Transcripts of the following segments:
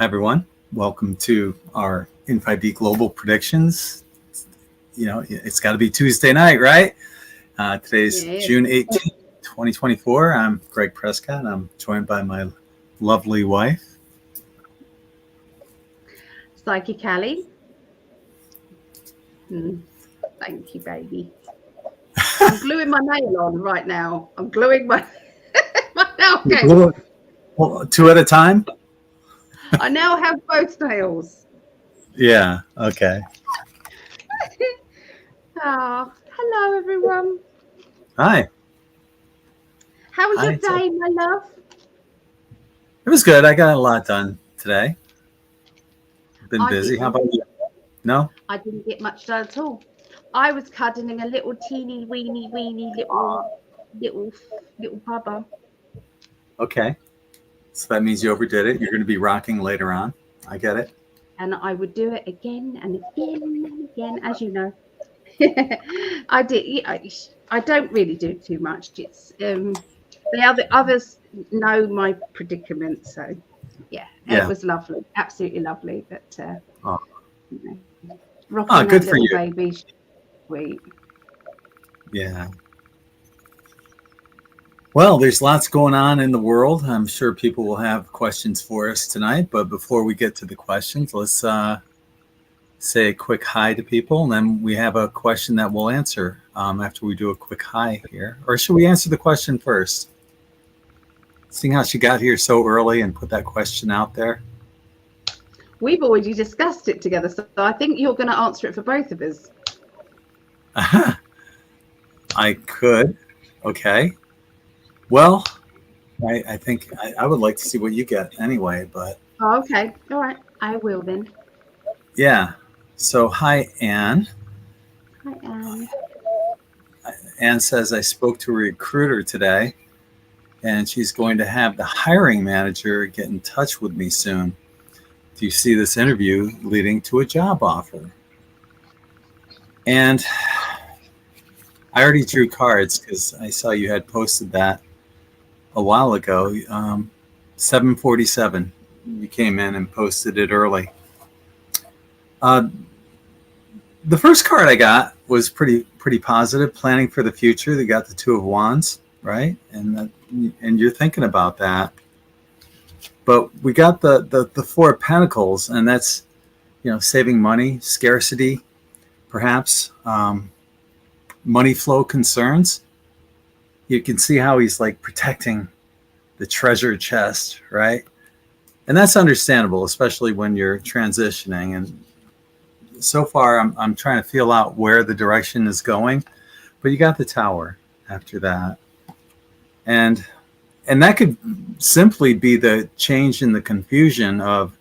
Hi, everyone. Welcome to our In5d Global Predictions. You know, it's got to be Tuesday night, right? Today's June 18th, 2024. I'm Greg Prescott. I'm joined by my lovely wife. PsychicAlly. Thank you, baby. I'm gluing my nail on right now. I'm gluing my nail. Okay. Well, two at a time? I now have both nails. Yeah, okay. Oh, hello, everyone. Hi. How was your day, my love? It was good. I got a lot done today. Been busy. How about you? No? I didn't get much done at all. I was cuddling a little teeny weeny little bubba. Okay. So that means you overdid it. You're going to be rocking later on. I get it. And I would do it again and again and again, as you know. I did. I don't really do too much. It's the others know my predicament, so yeah. It was lovely, absolutely lovely. But rocking good that for little you, baby, sweet. Yeah. Well, there's lots going on in the world. I'm sure people will have questions for us tonight. But before we get to the questions, let's say a quick hi to people. And then we have a question that we'll answer after we do a quick hi here. Or should we answer the question first? Seeing how she got here so early and put that question out there. We've already discussed it together. So I think you're going to answer it for both of us. I could. Okay. Well, I think I would like to see what you get anyway, but. Oh, okay. All right. I will then. Yeah. So, hi, Anne. Hi, Anne. Anne says, I spoke to a recruiter today, and she's going to have the hiring manager get in touch with me soon. Do you see this interview leading to a job offer? And I already drew cards because I saw you had posted that a while ago. 7:47, you came in and posted it early. The first card I got was pretty positive, planning for the future. They got the Two of Wands, right? And you're thinking about that. But we got the Four of Pentacles, and that's, saving money, scarcity, perhaps, money flow concerns. You can see how he's like protecting the treasure chest, right? And that's understandable, especially when you're transitioning. And so far, I'm trying to feel out where the direction is going, but you got the Tower after that, and that could simply be the change in the confusion of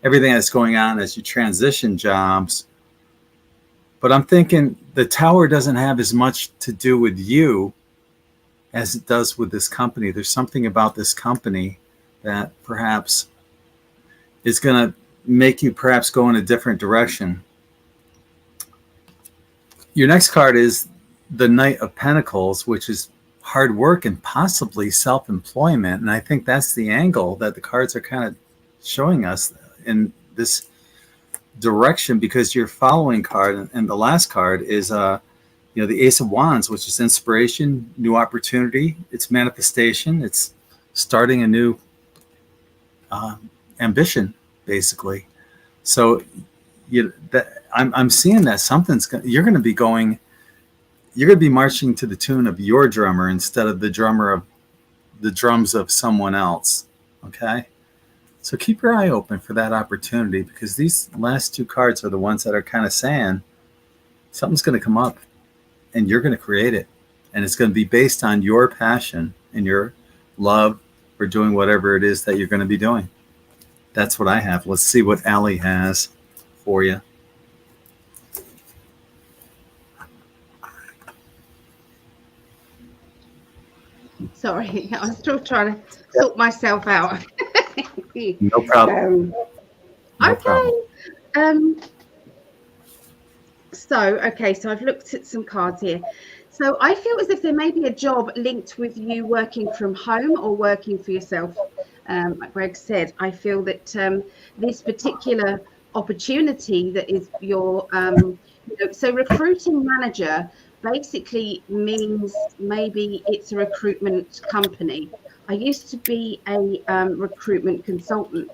everything that's going on as you transition jobs. But I'm thinking the Tower doesn't have as much to do with you as it does with this company. There's something about this company that perhaps is going to make you perhaps go in a different direction. Your next card is the Knight of Pentacles, which is hard work and possibly self-employment. And I think that's the angle that the cards are kind of showing us in this direction, because your following card and the last card is the Ace of Wands, which is inspiration, new opportunity. It's manifestation. It's starting a new ambition, basically. So I'm seeing that you're going to be marching to the tune of your drummer instead of the drums of someone else. Okay. So keep your eye open for that opportunity, because these last two cards are the ones that are kind of saying something's going to come up and you're going to create it. And it's going to be based on your passion and your love for doing whatever it is that you're going to be doing. That's what I have. Let's see what Ali has for you. Sorry, I'm still trying to sort myself out. No problem. Okay. So I've looked at some cards here. So I feel as if there may be a job linked with you working from home or working for yourself. like Greg said, I feel that this particular opportunity that is your, so recruiting manager basically means maybe it's a recruitment company. I used to be a recruitment consultant,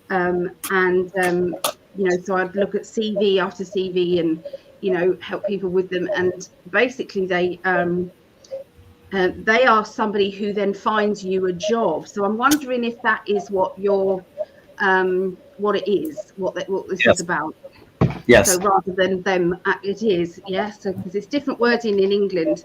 and so I'd look at CV after CV and help people with them, and basically they are somebody who then finds you a job. So I'm wondering if that is what what it is, what this Yes. is about. Yes. So rather than them, it is, yes. So because it's different wording in England.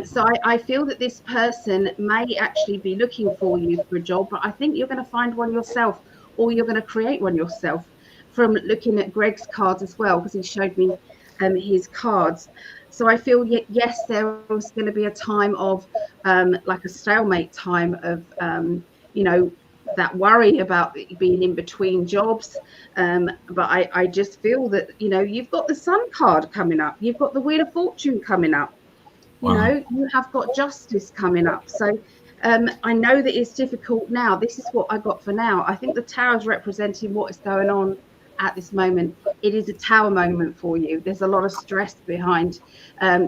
So I feel that this person may actually be looking for you for a job, but I think you're going to find one yourself, or you're going to create one yourself from looking at Greg's cards as well, because he showed me his cards. So I feel, yes, there was going to be a time of like a stalemate time of, that worry about being in between jobs. But I just feel that, you've got the Sun card coming up. You've got the Wheel of Fortune coming up. Wow. You have got justice coming up. So I know that it's difficult now. This is what I got for now. I think the tower's representing what is going on at this moment. It is a tower moment for you. There's a lot of stress behind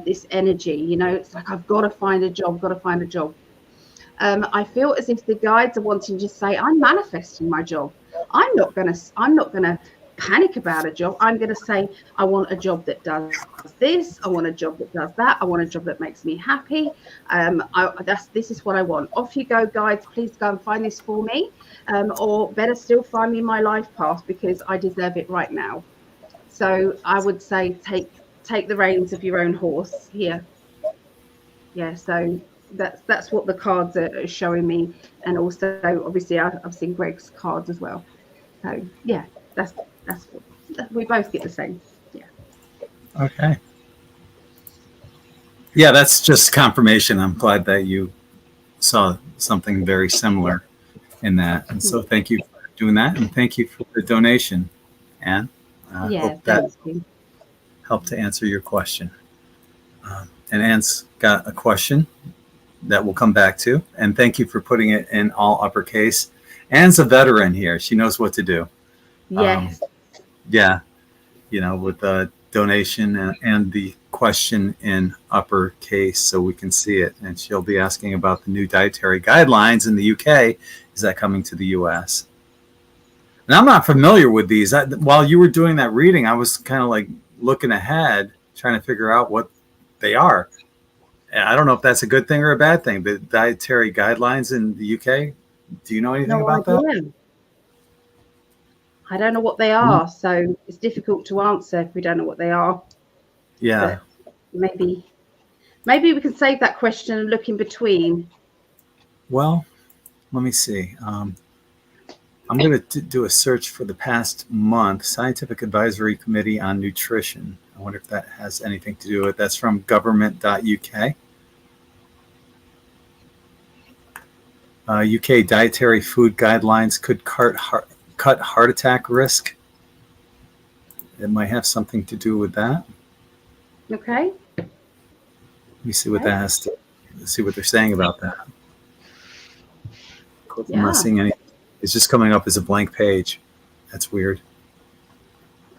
this energy. It's like, I've got to find a job, I feel as if the guides are wanting to say, I'm manifesting my job. I'm not gonna panic about a job. I'm gonna say, I want a job that does this. I want a job that does that. I want a job that makes me happy. This is what I want. Off you go, guides. Please go and find this for me, or better still, find me my life path, because I deserve it right now. So I would say, take the reins of your own horse here. Yeah. So that's what the cards are showing me, and also obviously I've seen Greg's cards as well. So yeah, that's what we both get the same. Yeah. Okay. Yeah, that's just confirmation. I'm glad that you saw something very similar in that, and so thank you for doing that, and thank you for the donation, Anne. I hope that helped to answer your question. And Anne's got a question that we'll come back to. And thank you for putting it in all uppercase. Anne's a veteran here. She knows what to do. Yes. Yeah. With the donation and the question in uppercase so we can see it. And she'll be asking about the new dietary guidelines in the UK. Is that coming to the US? And I'm not familiar with these. While you were doing that reading, I was kind of like looking ahead, trying to figure out what they are. I don't know if that's a good thing or a bad thing. The dietary guidelines in the UK. Do you know anything about that? I don't know what they are, so it's difficult to answer if we don't know what they are. Yeah. But maybe we can save that question and look in between. Well, let me see. I'm going to do a search for the past month. Scientific Advisory Committee on Nutrition. I wonder if that has anything to do with it. That's from government.uk. UK dietary food guidelines could cut heart attack risk. It might have something to do with that. Okay. Let me see what that has to see what they're saying about that. Yeah. I'm not seeing anything. It's just coming up as a blank page. That's weird.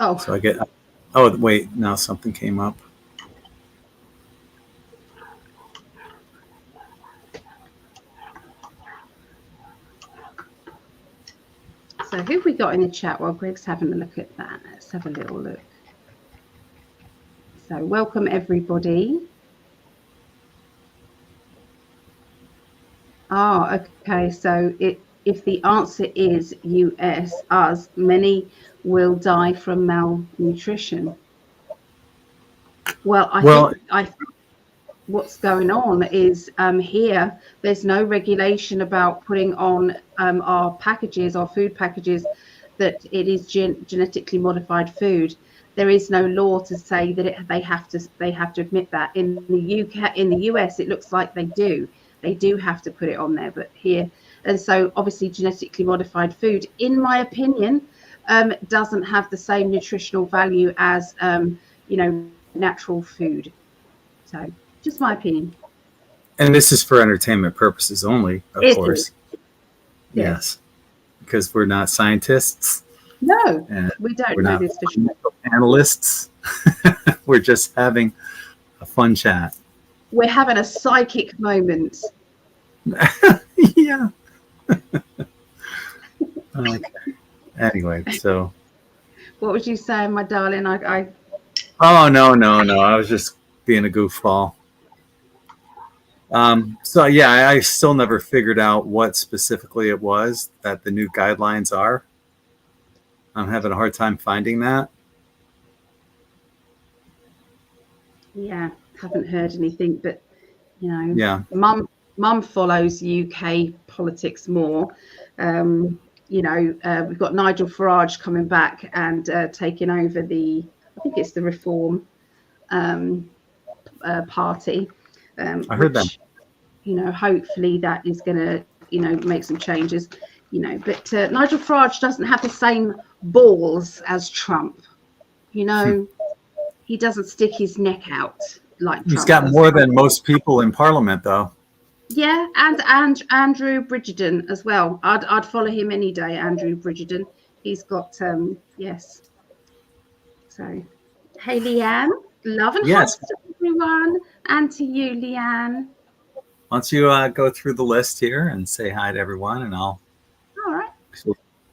Oh. So I get. Oh wait, now something came up. So who have we got in the chat while Greg's having a look at that? Let's have a little look. So welcome everybody. Oh, okay. So if the answer is US, us, many will die from malnutrition. Well, I think what's going on is here there's no regulation about putting on our food packages that it is genetically modified food. There is no law to say that they have to admit that. In the UK, in the US, it looks like they do have to put it on there, but here, and so obviously genetically modified food, in my opinion, doesn't have the same nutritional value as natural food. So just my opinion. And this is for entertainment purposes only, of course. Yes. Because we're not scientists. No, And we don't we're know not this for sure. analysts. We're just having a fun chat. We're having a psychic moment. Yeah. Okay. Anyway, so. What was you saying, my darling? Oh, no. I was just being a goofball. So, yeah, I still never figured out what specifically it was that the new guidelines are. I'm having a hard time finding that. Yeah, haven't heard anything, but Yeah. Mum follows UK politics more. We've got Nigel Farage coming back and taking over I think it's the Reform Party, I heard that. which hopefully that is going to make some changes. But Nigel Farage doesn't have the same balls as Trump. He doesn't stick his neck out like He's Trump got does. more than most people in Parliament, though. Yeah, and Andrew Bridgerton as well. I'd follow him any day, Andrew Bridgerton. He's got yes. So, hey, Leanne, love and Yes. hugs to everyone, and to you, Leanne. Why don't you go through the list here and say hi to everyone, and I'll. All right.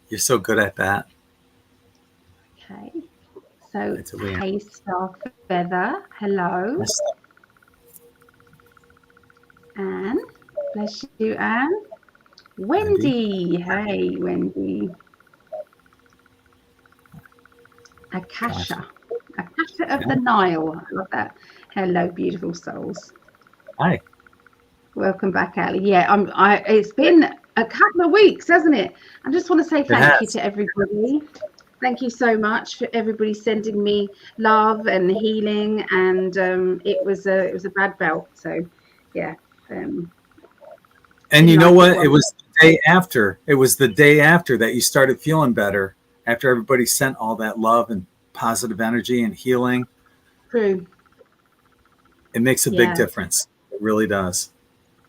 You're so good at that. Okay. So, hey, Star Feather, hello. Yes. Anne, bless you, Anne. Wendy, hey, Wendy. Akasha of the Nile. I love that. Hello, beautiful souls. Hi. Welcome back, Ali. Yeah, it's been a couple of weeks, hasn't it? I just want to say thank you to everybody. Thank you so much for everybody sending me love and healing, and it was a bad belt. So, yeah. And you know what? It was the day after. It was the day after that you started feeling better. After everybody sent all that love and positive energy and healing. True. It makes a big difference. It really does.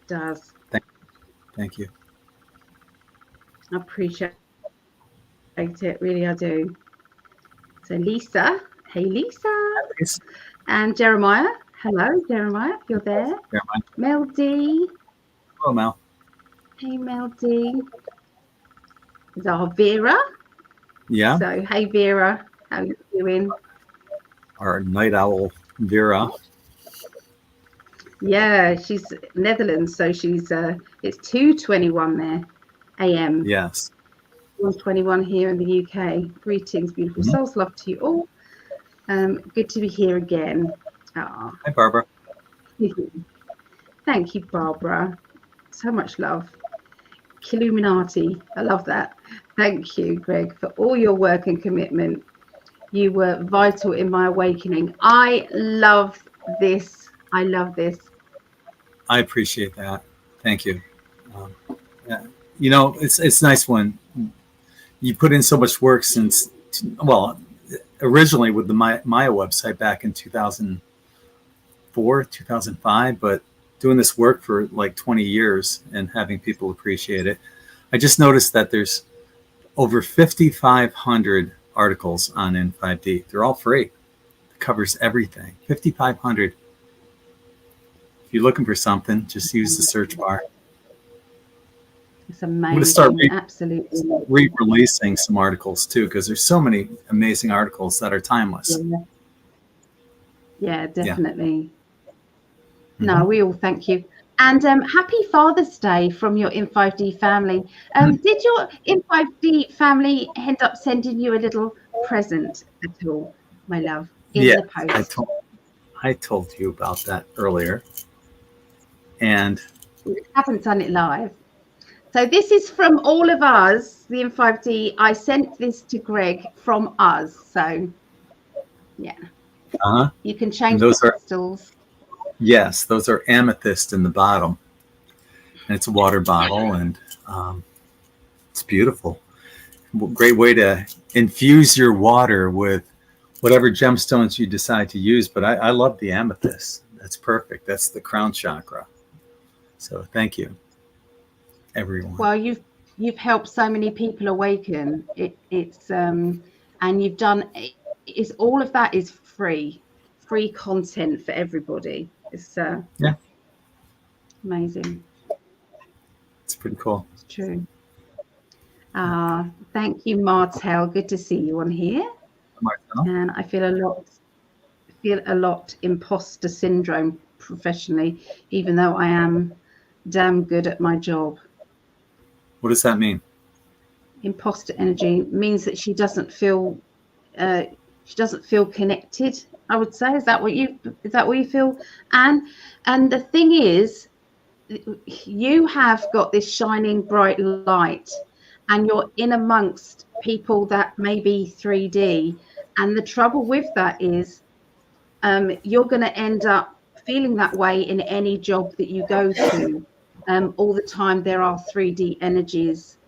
It does. Thank you. I appreciate it. Really, I do. So Lisa. Hey, Lisa. Hi, Lisa. And Jeremiah. Hello, Jeremiah. If you're there. Jeremiah. Mel D. Hello, Mel. Hey, Mel D. There's our Vera. Yeah. So, hey, Vera. How you doing? Our night owl, Vera. Yeah, she's Netherlands, so she's it's 2:21 there a.m. Yes. 1:21 here in the UK. Greetings, beautiful souls. Love to you all. Good to be here again. Hi, Barbara. Thank you, Barbara. So much love. Killuminati. I love that. Thank you, Greg, for all your work and commitment. You were vital in my awakening. I love this. I love this. I appreciate that. Thank you. Yeah. You know, it's nice when you put in so much work since, well, originally with the Maya website back in 2004, 2005, but doing this work for like 20 years and having people appreciate it. I just noticed that there's over 5,500 articles on In5d. They're all free. It covers everything. 5,500. If you're looking for something, just use the search bar. It's amazing. I'm going to start absolutely re-releasing some articles too, because there's so many amazing articles that are timeless. Yeah, definitely. Yeah. No, we all thank you. And happy Father's Day from your In5d family. Did your In5d family end up sending you a little present at all, my love, in the post? I told you about that earlier. And we haven't done it live. So this is from all of us, the In5d. I sent this to Greg from us. So, yeah. You can change the crystals. Yes, those are amethyst in the bottom. And it's a water bottle, and it's beautiful. Great way to infuse your water with whatever gemstones you decide to use. But I love the amethyst. That's perfect. That's the crown chakra. So thank you, everyone. Well, you've you've helped so many people awaken. It's and you've done. It's all of that is free content for everybody. It's Yeah, amazing. it's pretty cool. It's true. Thank you, Martel. Good to see you on here. Marcel? And I feel a lot imposter syndrome professionally, even though I am damn good at my job. What does that mean? Imposter energy means that she doesn't feel connected, I would say. Is that what you feel? And the thing is, you have got this shining bright light, and you're in amongst people that may be 3D, and the trouble with that is you're going to end up feeling that way in any job that you go to. All the time there are 3D energies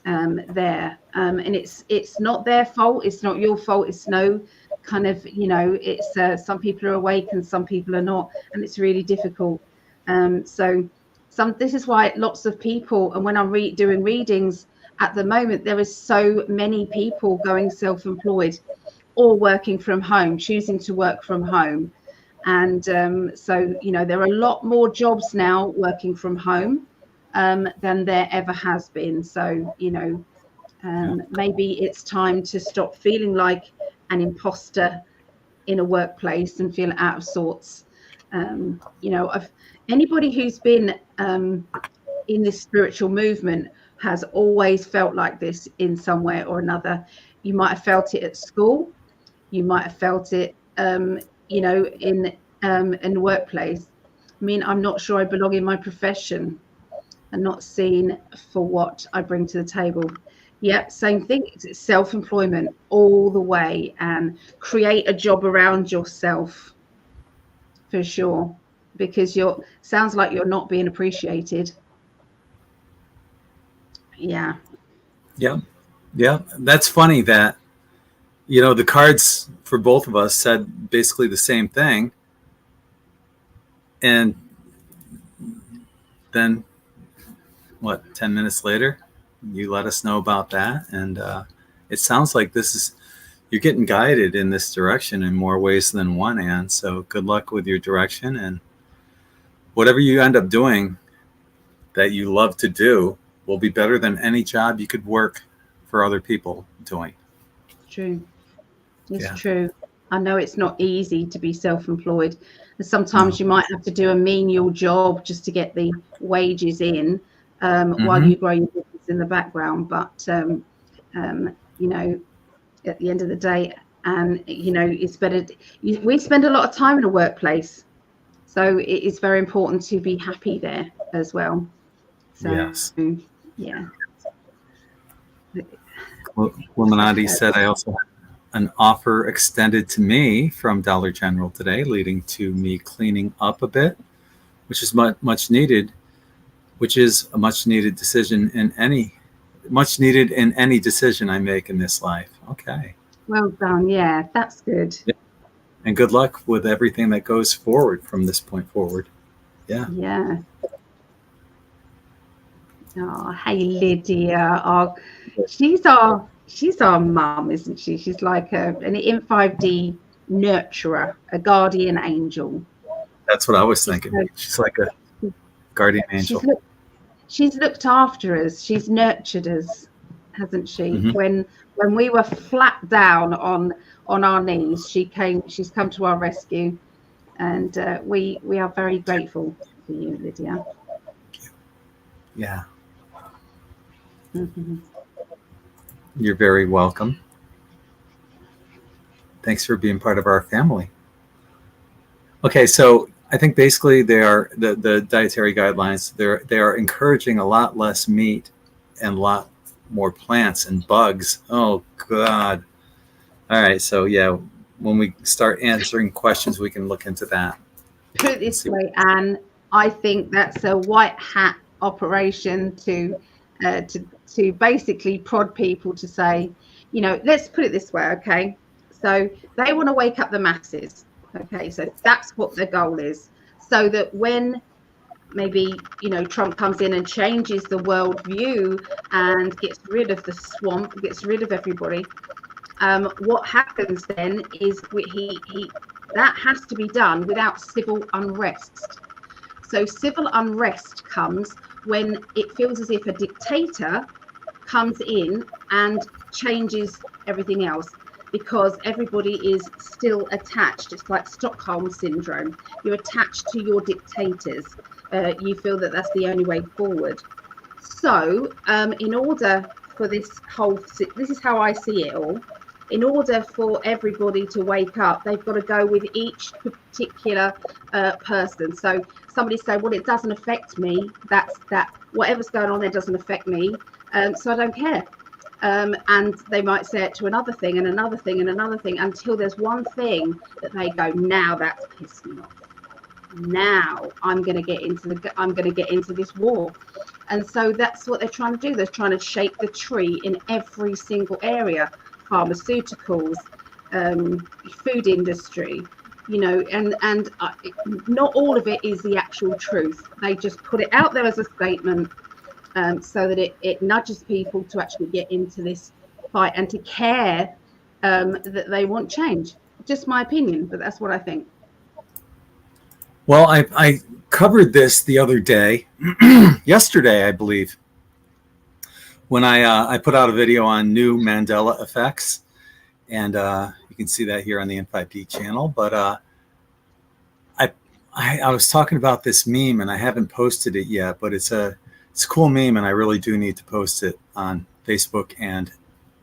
there, and it's not their fault, it's not your fault, it's no kind of, it's some people are awake and some people are not, and it's really difficult. This is why lots of people, and when I'm doing readings at the moment, there is so many people going self-employed or working from home, choosing to work from home. And so there are a lot more jobs now working from home than there ever has been. So maybe it's time to stop feeling like an imposter in a workplace and feel out of sorts. Anybody who's been in this spiritual movement has always felt like this in some way or another. You might have felt it at school, you might have felt it in the workplace. I mean, I'm not sure I belong in my profession and not seen for what I bring to the table. Yeah, same thing. It's self-employment all the way, and create a job around yourself for sure, because sounds like you're not being appreciated. Yeah. That's funny that the cards for both of us said basically the same thing, and then 10 minutes later you let us know about that, and it sounds like you're getting guided in this direction in more ways than one, Anne. So good luck with your direction, and whatever you end up doing that you love to do will be better than any job you could work for other people doing. True. It's true. I know it's not easy to be self-employed. Sometimes you might have to do a menial job just to get the wages in while you grow your business in the background. But at the end of the day, and it's better. We spend a lot of time in a workplace, so it is very important to be happy there as well. So, yes. Yeah. Illuminati said, I also had an offer extended to me from Dollar General today, leading to me cleaning up a bit, which is much needed, which is a much needed decision in any decision I make in this life. Okay. Well done. Yeah, that's good. Yeah. And good luck with everything that goes forward from this point forward. Yeah. Yeah. Oh, hey Lydia. Oh, she's our mum, isn't she? She's like an In5d nurturer, a guardian angel. That's what I was thinking. She's like a guardian angel. She's looked after us. She's nurtured us, hasn't she? Mm-hmm. When we were flat down on our knees, she's come to our rescue, and we are very grateful to you, Lydia. Yeah. Mm-hmm. You're very welcome. Thanks for being part of our family. Okay, so I think basically they are the dietary guidelines. They are encouraging a lot less meat and a lot more plants and bugs. Oh God! All right, so yeah, when we start answering questions, we can look into that. Put it this way, Anne. I think that's a white hat operation to basically prod people to say, let's put it this way, okay? So they want to wake up the masses, okay? So that's what their goal is, so that when maybe, you know, Trump comes in and changes the world view and gets rid of the swamp, gets rid of everybody. What happens then is that has to be done without civil unrest. So civil unrest comes when it feels as if a dictator comes in and changes everything else, because everybody is still attached. It's like Stockholm syndrome. You're attached to your dictators. You feel that that's the only way forward. So in order for this is how I see it all. In order for everybody to wake up, they've got to go with each particular person. So somebody say, well, it doesn't affect me. That's that. Whatever's going on there doesn't affect me. So I don't care. And they might say it to another thing and another thing and another thing, until there's one thing that they go, now that's pissed me off. Now I'm going to get into this war. And so that's what they're trying to do. They're trying to shake the tree in every single area. Pharmaceuticals, food industry, you know, and not all of it is the actual truth. They just put it out there as a statement, so that it nudges people to actually get into this fight and to care that they want change. Just my opinion, but that's what I think. Well, I covered this the other day, yesterday, I believe, when I put out a video on new Mandela effects, and you can see that here on the In5d channel. But I was talking about this meme, and I haven't posted it yet, but it's a cool meme, and I really do need to post it on Facebook and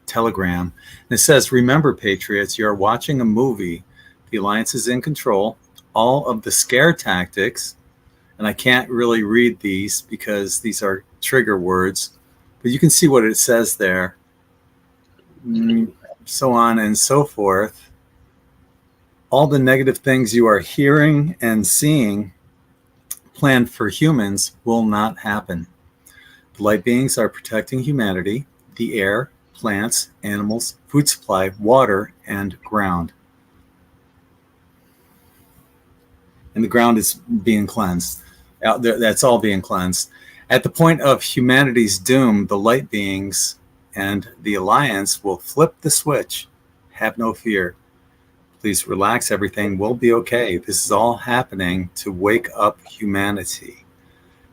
Telegram. And it says, "Remember, patriots, you are watching a movie. The alliance is in control. All of the scare tactics," and I can't really read these because these are trigger words, but you can see what it says there, so on and so forth. All the negative things you are hearing and seeing planned for humans will not happen. The light beings are protecting humanity, the air, plants, animals, food supply, water, and ground. And the ground is being cleansed. That's all being cleansed. At the point of humanity's doom, the light beings and the alliance will flip the switch. Have no fear. Please relax. Everything will be okay. This is all happening to wake up humanity.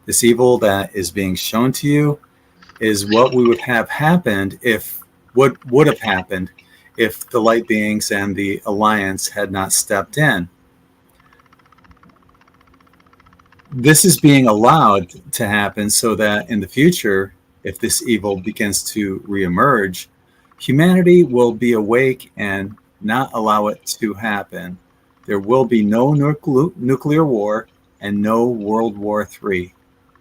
This evil that is being shown to you is what would have happened if the light beings and the alliance had not stepped in. This is being allowed to happen so that in the future, if this evil begins to reemerge, humanity will be awake and not allow it to happen. There will be no nuclear war and no World War III.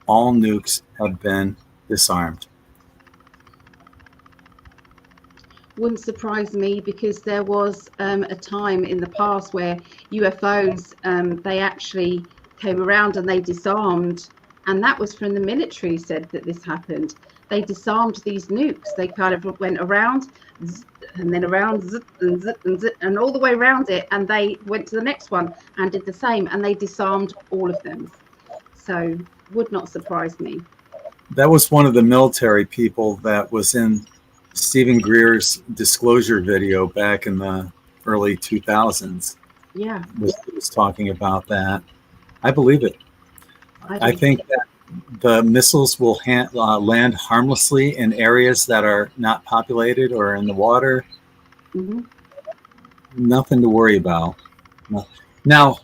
All nukes have been disarmed. Wouldn't surprise me, because there was a time in the past where UFOs, they actually came around and they disarmed, and that was from the military said that this happened. They disarmed these nukes. They kind of went around and then around and all the way around it, and they went to the next one and did the same, and they disarmed all of them. So would not surprise me. That was one of the military people that was in Stephen Greer's disclosure video back in the early 2000s. Yeah, was talking about that. I believe it. I think that the missiles will land harmlessly in areas that are not populated or in the water. Mm-hmm. Nothing to worry about. Now,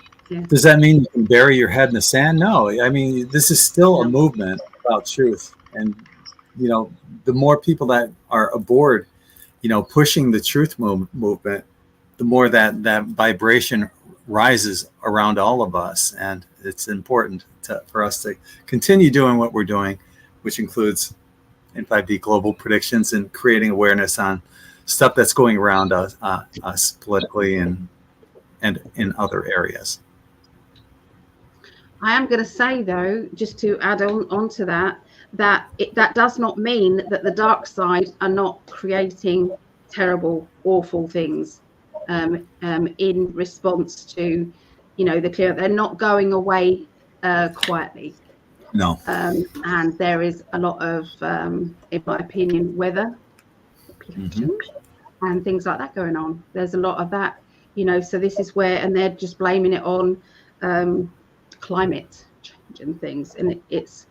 does that mean you can bury your head in the sand? No. I mean, this is still a movement about truth. And, you know, the more people that are aboard, you know, pushing the truth movement, the more that vibration rises around all of us. And it's important for us to continue doing what we're doing, which includes In5d global predictions and creating awareness on stuff that's going around us politically and in other areas. I am going to say, though, just to add on to that, that does not mean that the dark side are not creating terrible, awful things in response to, you know, the clear. They're not going away quietly. No. And there is a lot of, in my opinion, weather pollution and things like that going on. There's a lot of that, so this is where, and they're just blaming it on climate change and things. And it's,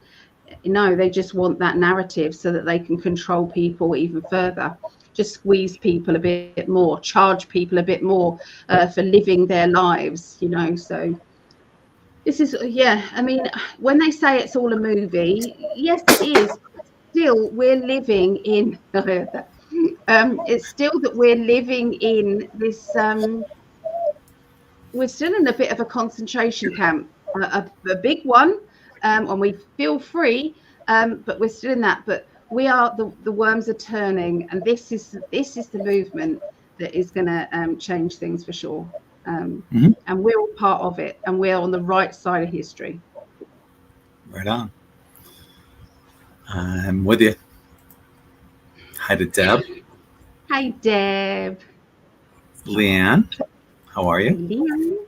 they just want that narrative so that they can control people even further, just squeeze people a bit more, charge people a bit more for living their lives, so this is, I mean, when they say it's all a movie, yes, it is. Still, we're living in, it's still that we're living in this, we're still in a bit of a concentration camp, a big one, and we feel free, but we're still in that. But we are, the worms are turning, and this is the movement that is going to change things for sure. And we're all part of it, and we're on the right side of history. Right on. I'm with you. Hi to Deb. Hi, Deb. Leanne, how are you? Leanne.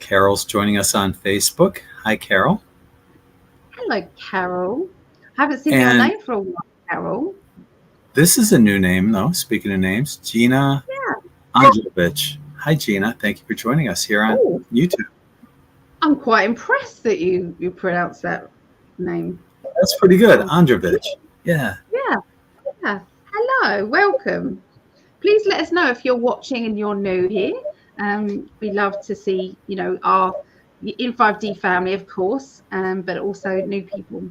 Carol's joining us on Facebook. Hi, Carol. Hello, Carol. Haven't seen your name for a while, Carol. This is a new name, though. Speaking of names, Gina Androvich. Hi, Gina. Thank you for joining us here on YouTube. I'm quite impressed that you pronounced that name. That's pretty good. Androvich. Yeah. Hello, welcome. Please let us know if you're watching and you're new here. We love to see, our In5d family, of course, but also new people.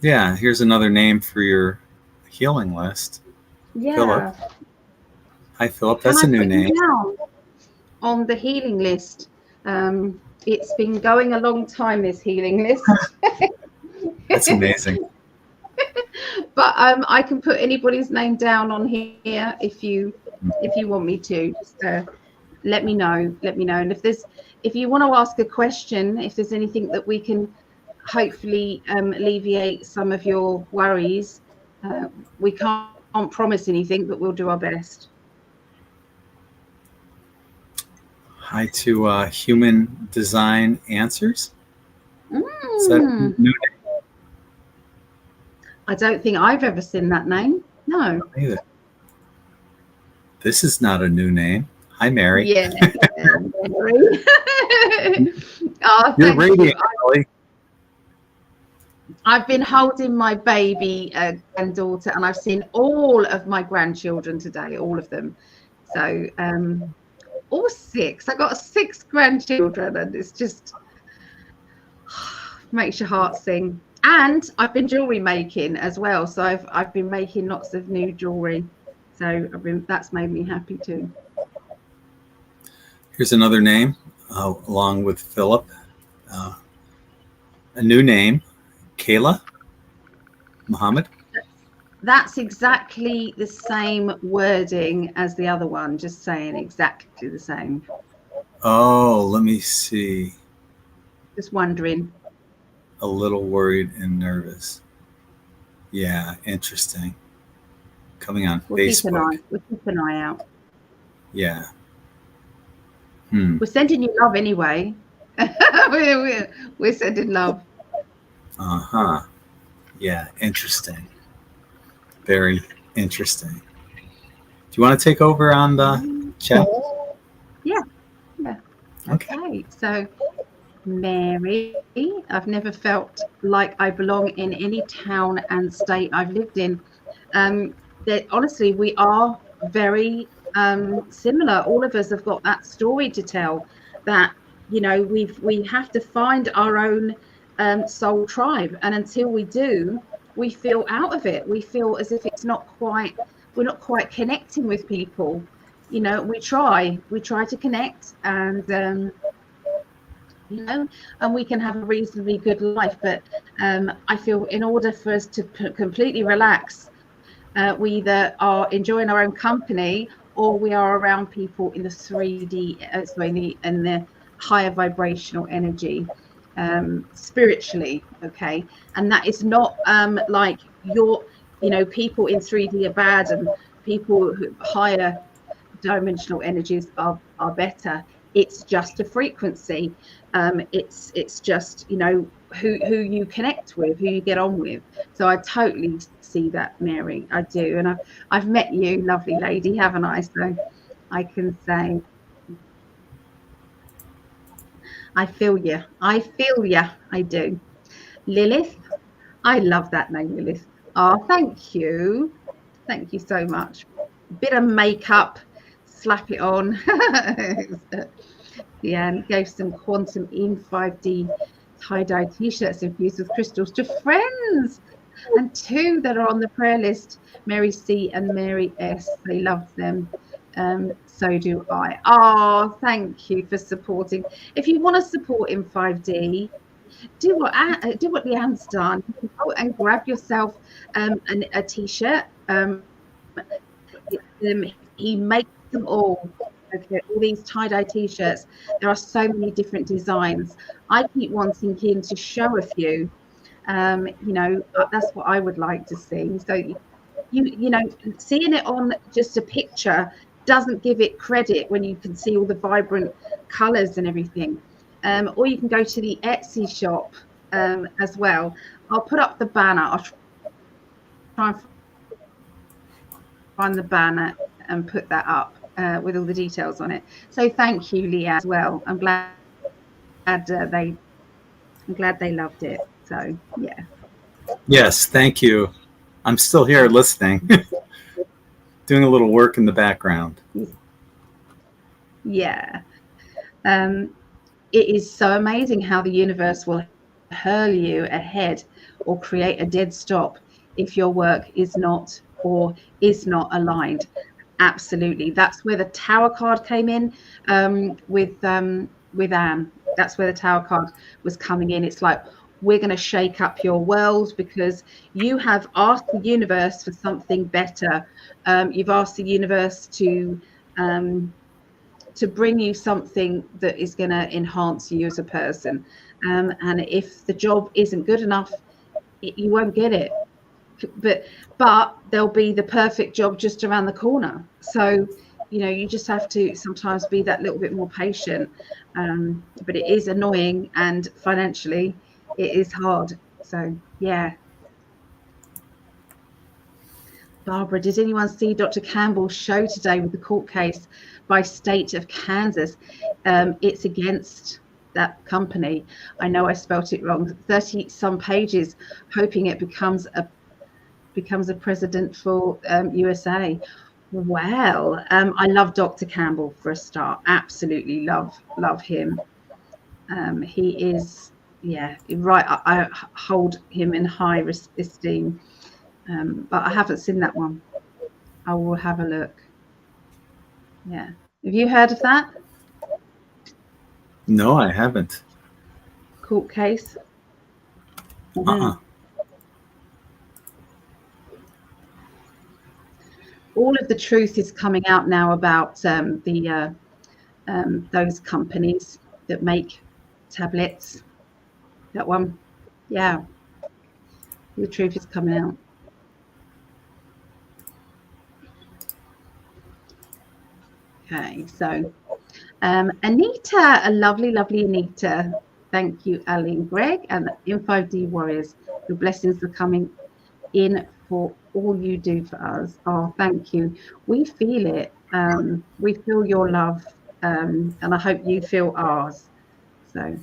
Yeah, here's another name for your healing list. Yeah. Philip. Hi, Philip. That's a new name. On the healing list. It's been going a long time, this healing list. That's amazing. But I can put anybody's name down on here if you want me to. Just let me know. And if you want to ask a question, if there's anything that we can hopefully alleviate some of your worries, we can't promise anything, but we'll do our best. Hi to Human Design Answers. Is that new name? I don't think I've ever seen that name. No. Not either. This is not a new name. Hi, Mary. Yeah, Mary. Oh, You're radiant, Ali. I've been holding my baby granddaughter, and I've seen all of my grandchildren today, all of them. So, all 6. I got 6 grandchildren, and it's just makes your heart sing. And I've been jewelry making as well, so I've been making lots of new jewelry. So that's made me happy too. Here's another name, along with Philip. A new name, Kayla Muhammad. That's exactly the same wording as the other one, just saying exactly the same. Oh, let me see. Just wondering. A little worried and nervous. Yeah, interesting. Coming on Facebook. We'll keep an eye out. Yeah. We're sending you love anyway. We're sending love. Uh-huh. Yeah, interesting. Very interesting. Do you want to take over on the chat? Yeah. Okay. So, Mary, I've never felt like I belong in any town and state I've lived in. That honestly, we are very similar. All of us have got that story to tell. That we have to find our own soul tribe, and until we do, we feel out of it. We feel as if we're not quite connecting with people. We try to connect, and and we can have a reasonably good life. But I feel in order for us to completely relax, we either are enjoying our own company, or we are around people in the 3D, in the higher vibrational energy, spiritually. Okay, and that is not like people in 3D are bad and people who higher dimensional energies are better. it's just a frequency. It's just, you know, who you connect with, who you get on with. So I totally see that, Mary. I do. And I've met you, lovely lady, haven't I? So I can say I feel you. I feel you. I do. Lilith, I love that name, Lilith. Oh, thank you. Thank you so much. Bit of makeup, slap it on. Yeah, and gave some quantum In5d tie-dye t-shirts infused with crystals to friends. And 2 that are on the prayer list, Mary C and Mary S. They love them. So do I. Oh, thank you for supporting. If you want to support In5d, do what Leanne's done. You can go and grab yourself a t-shirt. He makes them all. Okay, all these tie-dye t-shirts. There are so many different designs. I keep wanting him to show a few. You know, that's what I would like to see. So you know, seeing it on just a picture doesn't give it credit when you can see all the vibrant colors and everything. Or you can go to the Etsy shop as well. I'll put up the banner. I'll try and find the banner and put that up with all the details on it. So thank you, Leah, as well. I'm glad they loved it. So yeah. Yes, thank you. I'm still here listening, doing a little work in the background. Yeah. It is so amazing how the universe will hurl you ahead or create a dead stop if your work is not aligned. Absolutely. That's where the Tower card came in with Anne. That's where the Tower card was coming in. It's like, we're going to shake up your world because you have asked the universe for something better. You've asked the universe to bring you something that is going to enhance you as a person. And if the job isn't good enough, you won't get it. But there'll be the perfect job just around the corner. So, you know, you just have to sometimes be that little bit more patient. But it is annoying, and financially it is hard. So, yeah. Barbara, did anyone see Dr. Campbell's show today with the court case by state of Kansas? It's against that company. I know I spelt it wrong. 30 some pages, hoping it becomes a president for USA. Well, I love Dr. Campbell for a start. Absolutely love him. He is, yeah, right. I hold him in high esteem. But I haven't seen that one. I will have a look. Yeah. Have you heard of that? No, I haven't. Court case? All of the truth is coming out now about those companies that make tablets. That one. Yeah. The truth is coming out. Okay, so Anita, a lovely Anita. Thank you, Ali and Gregg, and the In5d Warriors. Your blessings are coming in for all you do for us. Oh, thank you. We feel it. We feel your love, and I hope you feel ours. So,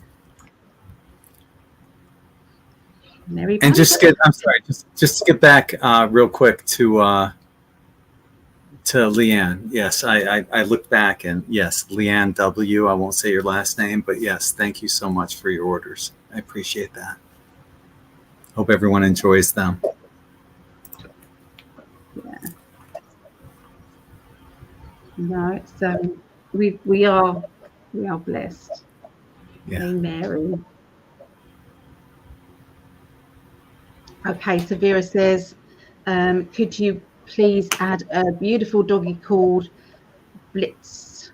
Mary. And I'm sorry, just to get back real quick to Leanne. Yes, I looked back, and yes, Leanne W. I won't say your last name, but yes, thank you so much for your orders. I appreciate that. Hope everyone enjoys them. Yeah. No, it's we are blessed. Yeah. Hey, Mary. Okay, so Vera says, could you please add a beautiful doggy called Blitz?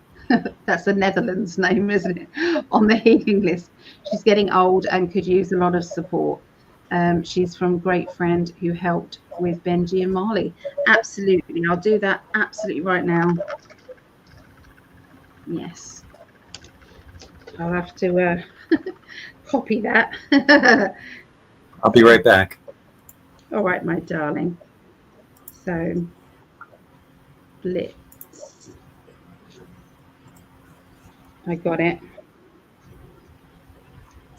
That's a Netherlands name, isn't it? On the healing list. She's getting old and could use a lot of support. She's from a great friend who helped with Benji and Marley. Absolutely. I'll do that absolutely right now. Yes. I'll have to copy that. I'll be right back. All right, my darling. So, Blitz. I got it.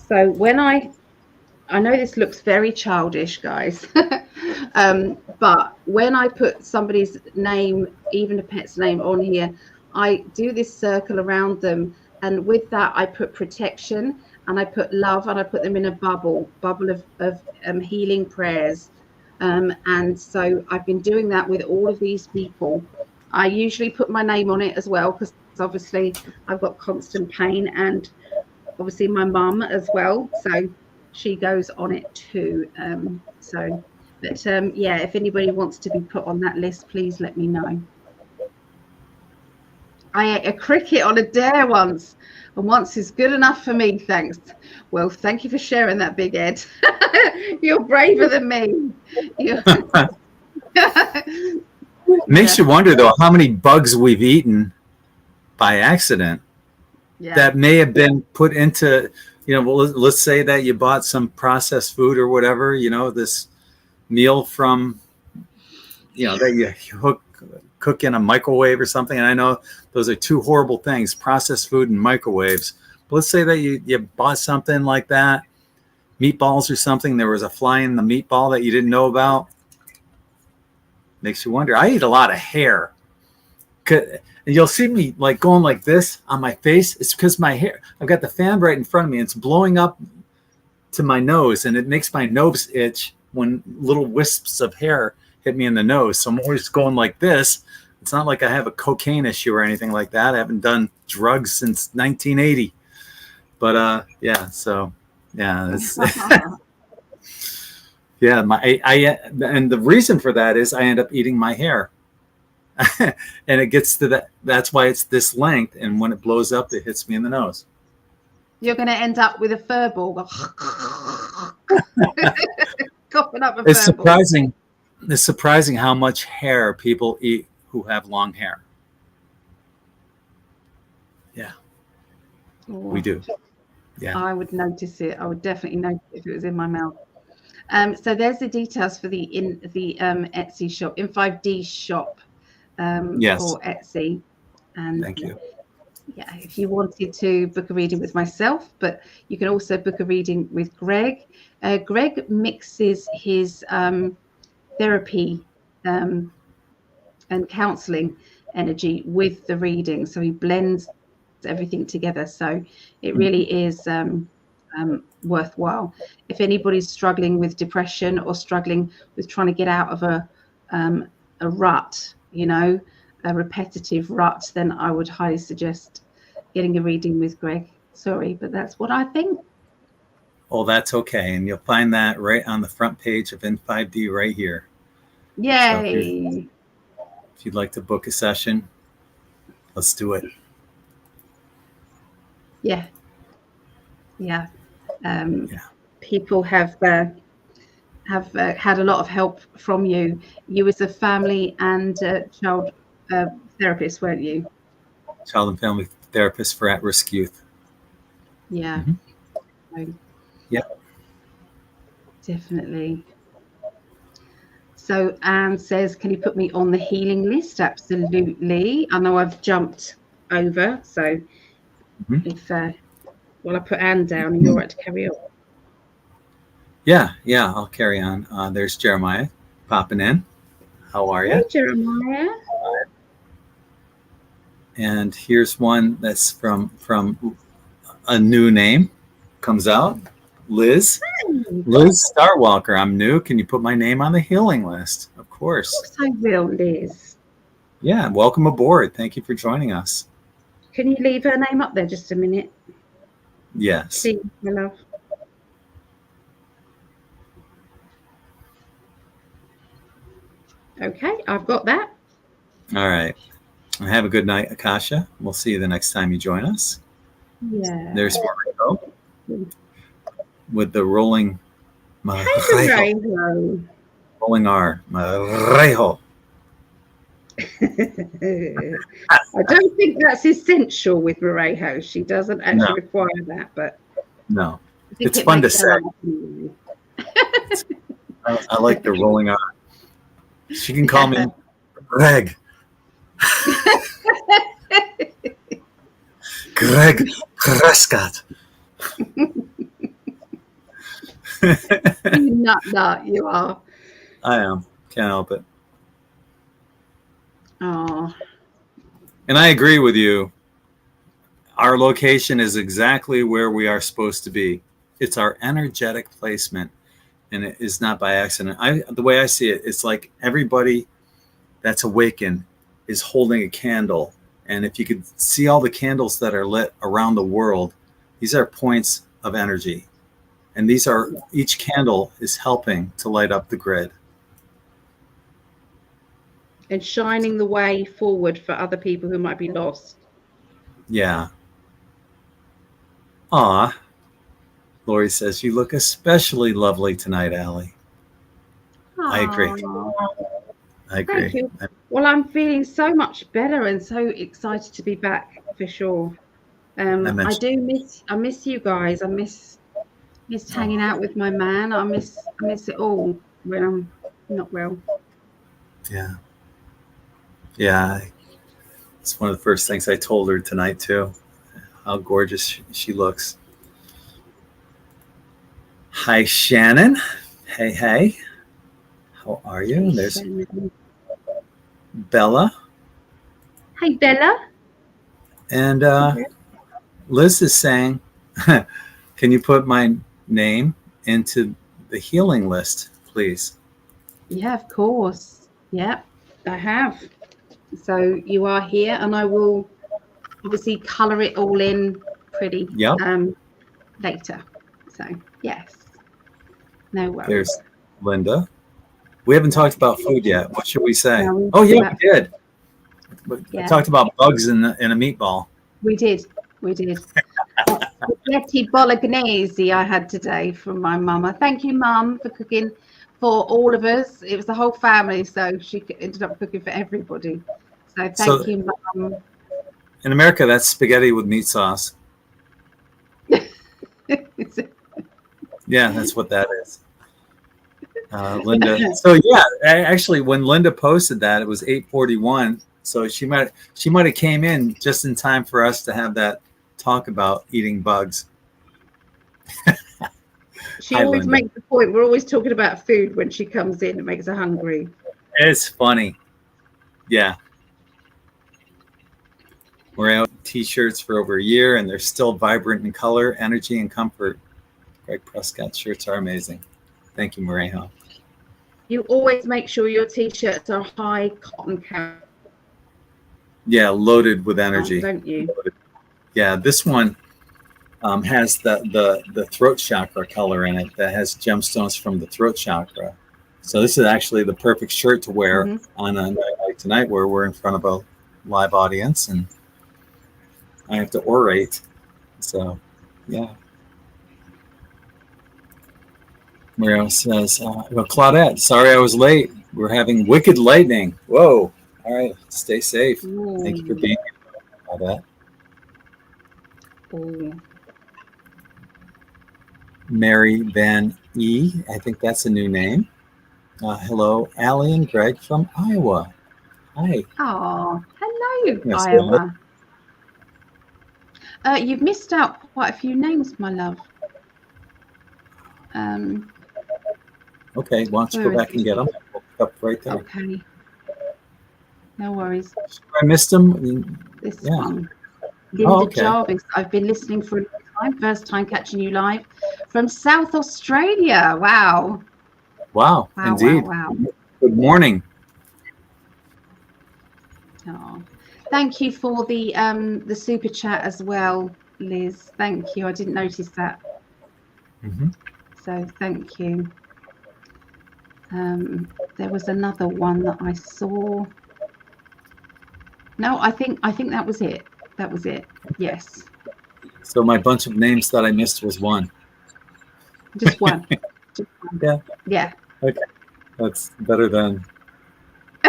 So when I know this looks very childish, guys, but when I put somebody's name, even a pet's name on here, I do this circle around them. And with that, I put protection and I put love and I put them in a bubble of healing prayers. And so I've been doing that with all of these people. I usually put my name on it as well, because obviously I've got constant pain, and obviously my mum as well. So she goes on it too. Yeah, if anybody wants to be put on that list, please let me know. I ate a cricket on a dare once, and once is good enough for me, thanks. Well, thank you for sharing that, Big Ed. You're braver than me. Makes you wonder, though, how many bugs we've eaten by accident that may have been put into, well, let's say that you bought some processed food or whatever, this meal from, that you cook in a microwave or something. And I know those are two horrible things, processed food and microwaves. But let's say that you bought something like that, meatballs or something. There was a fly in the meatball that you didn't know about. Makes you wonder. I eat a lot of hair. And you'll see me like going like this on my face. It's because my hair, I've got the fan right in front of me. And it's blowing up to my nose, and it makes my nose itch when little wisps of hair hit me in the nose. So I'm always going like this. It's not like I have a cocaine issue or anything like that. I haven't done drugs since 1980. But and the reason for that is I end up eating my hair. And it gets to that. That's why it's this length. And when it blows up, it hits me in the nose. You're going to end up with a fur ball. Coughing up a It's fur ball. It's surprising how much hair people eat who have long hair. Yeah, we do. Yeah, I would notice it. I would definitely notice if it was in my mouth. So there's the details for the Etsy shop, In5d shop. Yes. For Etsy. And thank you. Yeah, if you wanted to book a reading with myself, but you can also book a reading with Greg. Greg mixes his therapy and counseling energy with the reading, so he blends everything together. So it really is worthwhile. If anybody's struggling with depression or struggling with trying to get out of a rut, a repetitive rut, then I would highly suggest getting a reading with Greg. Sorry, but that's what I think. Oh, that's okay. And you'll find that right on the front page of In5d right here. Yay. So if you'd like to book a session, let's do it. Yeah. People have had a lot of help from you. You as a family and child therapist, weren't you? Child and family therapist for at-risk youth. Yeah. Mm-hmm. Yeah. Definitely. So Anne says, can you put me on the healing list? Absolutely. I know I've jumped over, so if I put Anne down and you're right to carry on. Yeah, I'll carry on. There's Jeremiah popping in. How are you? Hey, Jeremiah. And here's one that's from a new name. Comes out. Liz. Liz Starwalker. I'm new. Can you put my name on the healing list? Of course. Of course I will, Liz. Yeah, welcome aboard. Thank you for joining us. Can you leave her name up there just a minute? Yes. See, my love. Okay, I've got that. All right. Have a good night, Akasha. We'll see you the next time you join us. Yeah. There's Mariko with the rolling Rolling rolling R. Marejo. I don't think that's essential with Morejo. She doesn't actually require that, but no, I think it's it fun to makes say. her laugh. I like the rolling R. She can call me Greg. Greg Prescott. You nut, you are. I am. Can't help it. Oh. And I agree with you. Our location is exactly where we are supposed to be. It's our energetic placement, and it is not by accident. The way I see it, it's like everybody that's awakened is holding a candle. And if you could see all the candles that are lit around the world, these are points of energy. And each candle is helping to light up the grid. And shining the way forward for other people who might be lost. Yeah. Aw. Lori says, you look especially lovely tonight, Ali. I agree. I agree. Thank you. Well, I'm feeling so much better and so excited to be back for sure. I miss you guys. I miss hanging out with my man. I miss it all when I'm not well. Yeah. Yeah. It's one of the first things I told her tonight too. How gorgeous she looks. Hi, Shannon. Hey. How are you? There's Shannon. Bella. Hi, Bella. And Liz is saying, can you put my name into the healing list, please? Yeah, of course. Yeah, I have. So you are here, and I will obviously colour it all in pretty later. So yes, no worries. There's Linda. We haven't talked about food yet. What should we say? No, we did. We talked about bugs in a meatball. We did. Spaghetti bolognese I had today from my mama. Thank you, Mum, for cooking for all of us. It was the whole family, so she ended up cooking for everybody. So thank you, Mum. In America, that's spaghetti with meat sauce. Yeah, that's what that is. Linda. So yeah, actually, when Linda posted that, it was 8:41. So she might have came in just in time for us to have that talk about eating bugs. She always makes the point. We're always talking about food when she comes in. It makes her hungry. It's funny. Yeah. We're out t-shirts for over a year, and they're still vibrant in color, energy, and comfort. Greg Prescott shirts are amazing. Thank you, Morejo. You always make sure your t-shirts are high cotton count. Yeah, loaded with energy. Don't you? Yeah, this one has the throat chakra color in it that has gemstones from the throat chakra. So this is actually the perfect shirt to wear on a night like tonight, where we're in front of a live audience and I have to orate. So, yeah. Mario says, Claudette, sorry I was late. We're having wicked lightning. Whoa. All right. Stay safe. Thank you for being here, Claudette. Mary Van E. I think that's a new name. Hello, Ali and Gregg from Iowa. Hi. Oh, hello, Iowa. You've missed out quite a few names, my love. Okay, why don't you go back and get them? We'll pick up right there. Okay. No worries. I missed them. This one. Linda Jarvis. I've been listening for a long time. First time catching you live from South Australia. Wow. Wow, indeed. Wow. Good morning. Oh, thank you for the super chat as well, Liz. Thank you. I didn't notice that. So thank you. There was another one that I saw. No, I think that was it. That was it. Yes. So my bunch of names that I missed was one. Just one. Just one. Yeah. Yeah. Okay. That's better than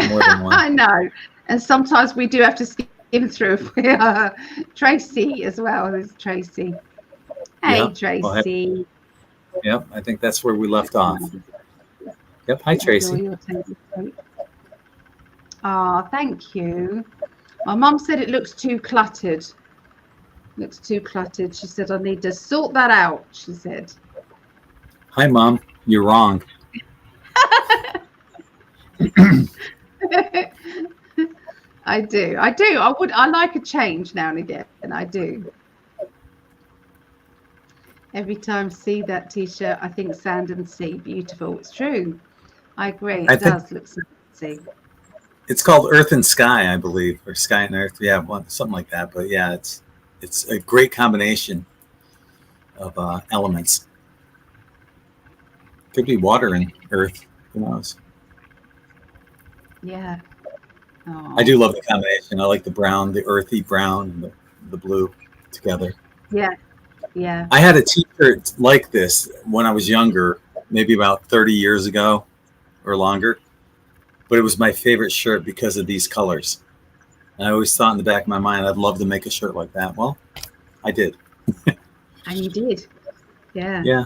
more than one. I know. And sometimes we do have to skim through if we are Tracy as well. There's Tracy. Hey, Yep. Tracy. Yep, I think that's where we left off. Yep, hi, Tracy. Oh, thank you. My mum said it looks too cluttered. Looks too cluttered. She said, I need to sort that out, she said. Hi, Mom. You're wrong. I do. I like a change now and again, and I do. Every time I see that t-shirt, I think sand and sea. Beautiful. It's true. I agree. It does look sexy. It's called Earth and Sky, I believe, or Sky and Earth. Yeah, something like that. But yeah, it's a great combination of elements. Could be water and earth. Who knows? Yeah. Oh. I do love the combination. I like the brown, the earthy brown, and the blue together. Yeah. Yeah. I had a t-shirt like this when I was younger, maybe about 30 years ago or longer. But it was my favorite shirt because of these colors. And I always thought in the back of my mind, I'd love to make a shirt like that. Well, I did. And you did. Yeah. Yeah.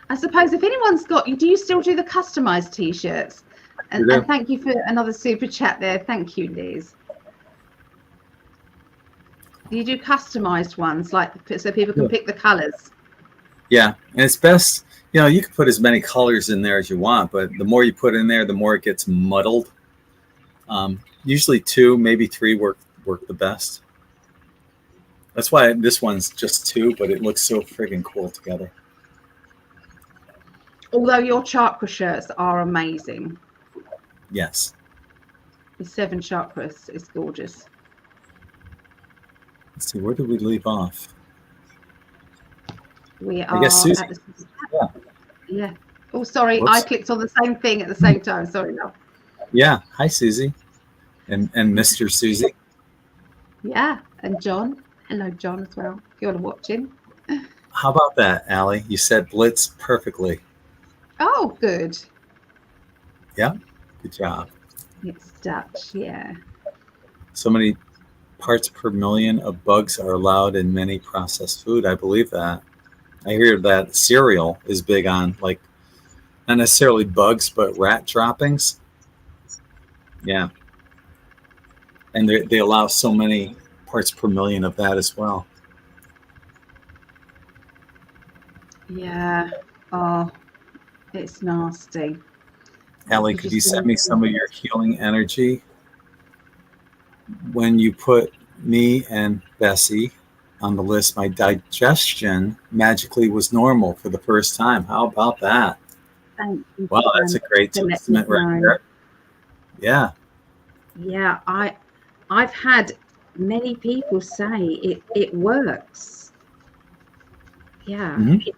I suppose if anyone's got you, do you still do the customized t-shirts? And thank you for another super chat there. Thank you, Liz. Do you do customized ones, like so people can pick the colors? Yeah, and it's best, you can put as many colors in there as you want, but the more you put in there, the more it gets muddled. Usually 2, maybe 3 work the best. That's why this one's just 2, but it looks so friggin' cool together. Although your chakra shirts are amazing. Yes. The 7 chakras is gorgeous. Let's see, where did we leave off? We are. I guess Susie. Yeah. Oh, sorry. Whoops. I clicked on the same thing at the same time. Sorry, no. Yeah. Hi, Susie. And Mr. Susie. Yeah. And John. Hello, John, as well, if you're watching. How about that, Ali? You said blitz perfectly. Oh, good. Yeah. Good job. It's Dutch, yeah. So many parts per million of bugs are allowed in many processed food. I believe that. I hear that cereal is big on, like, not necessarily bugs, but rat droppings. Yeah. And they allow so many parts per million of that as well. Yeah. Oh, it's nasty. Ali, could you send me some of your healing energy? When you put me and Bessie on the list, my digestion magically was normal for the first time. How about that? Thank you. Wow, that's a great testament right there. Yeah. Yeah, I've had many people say it works. Yeah. Mm-hmm.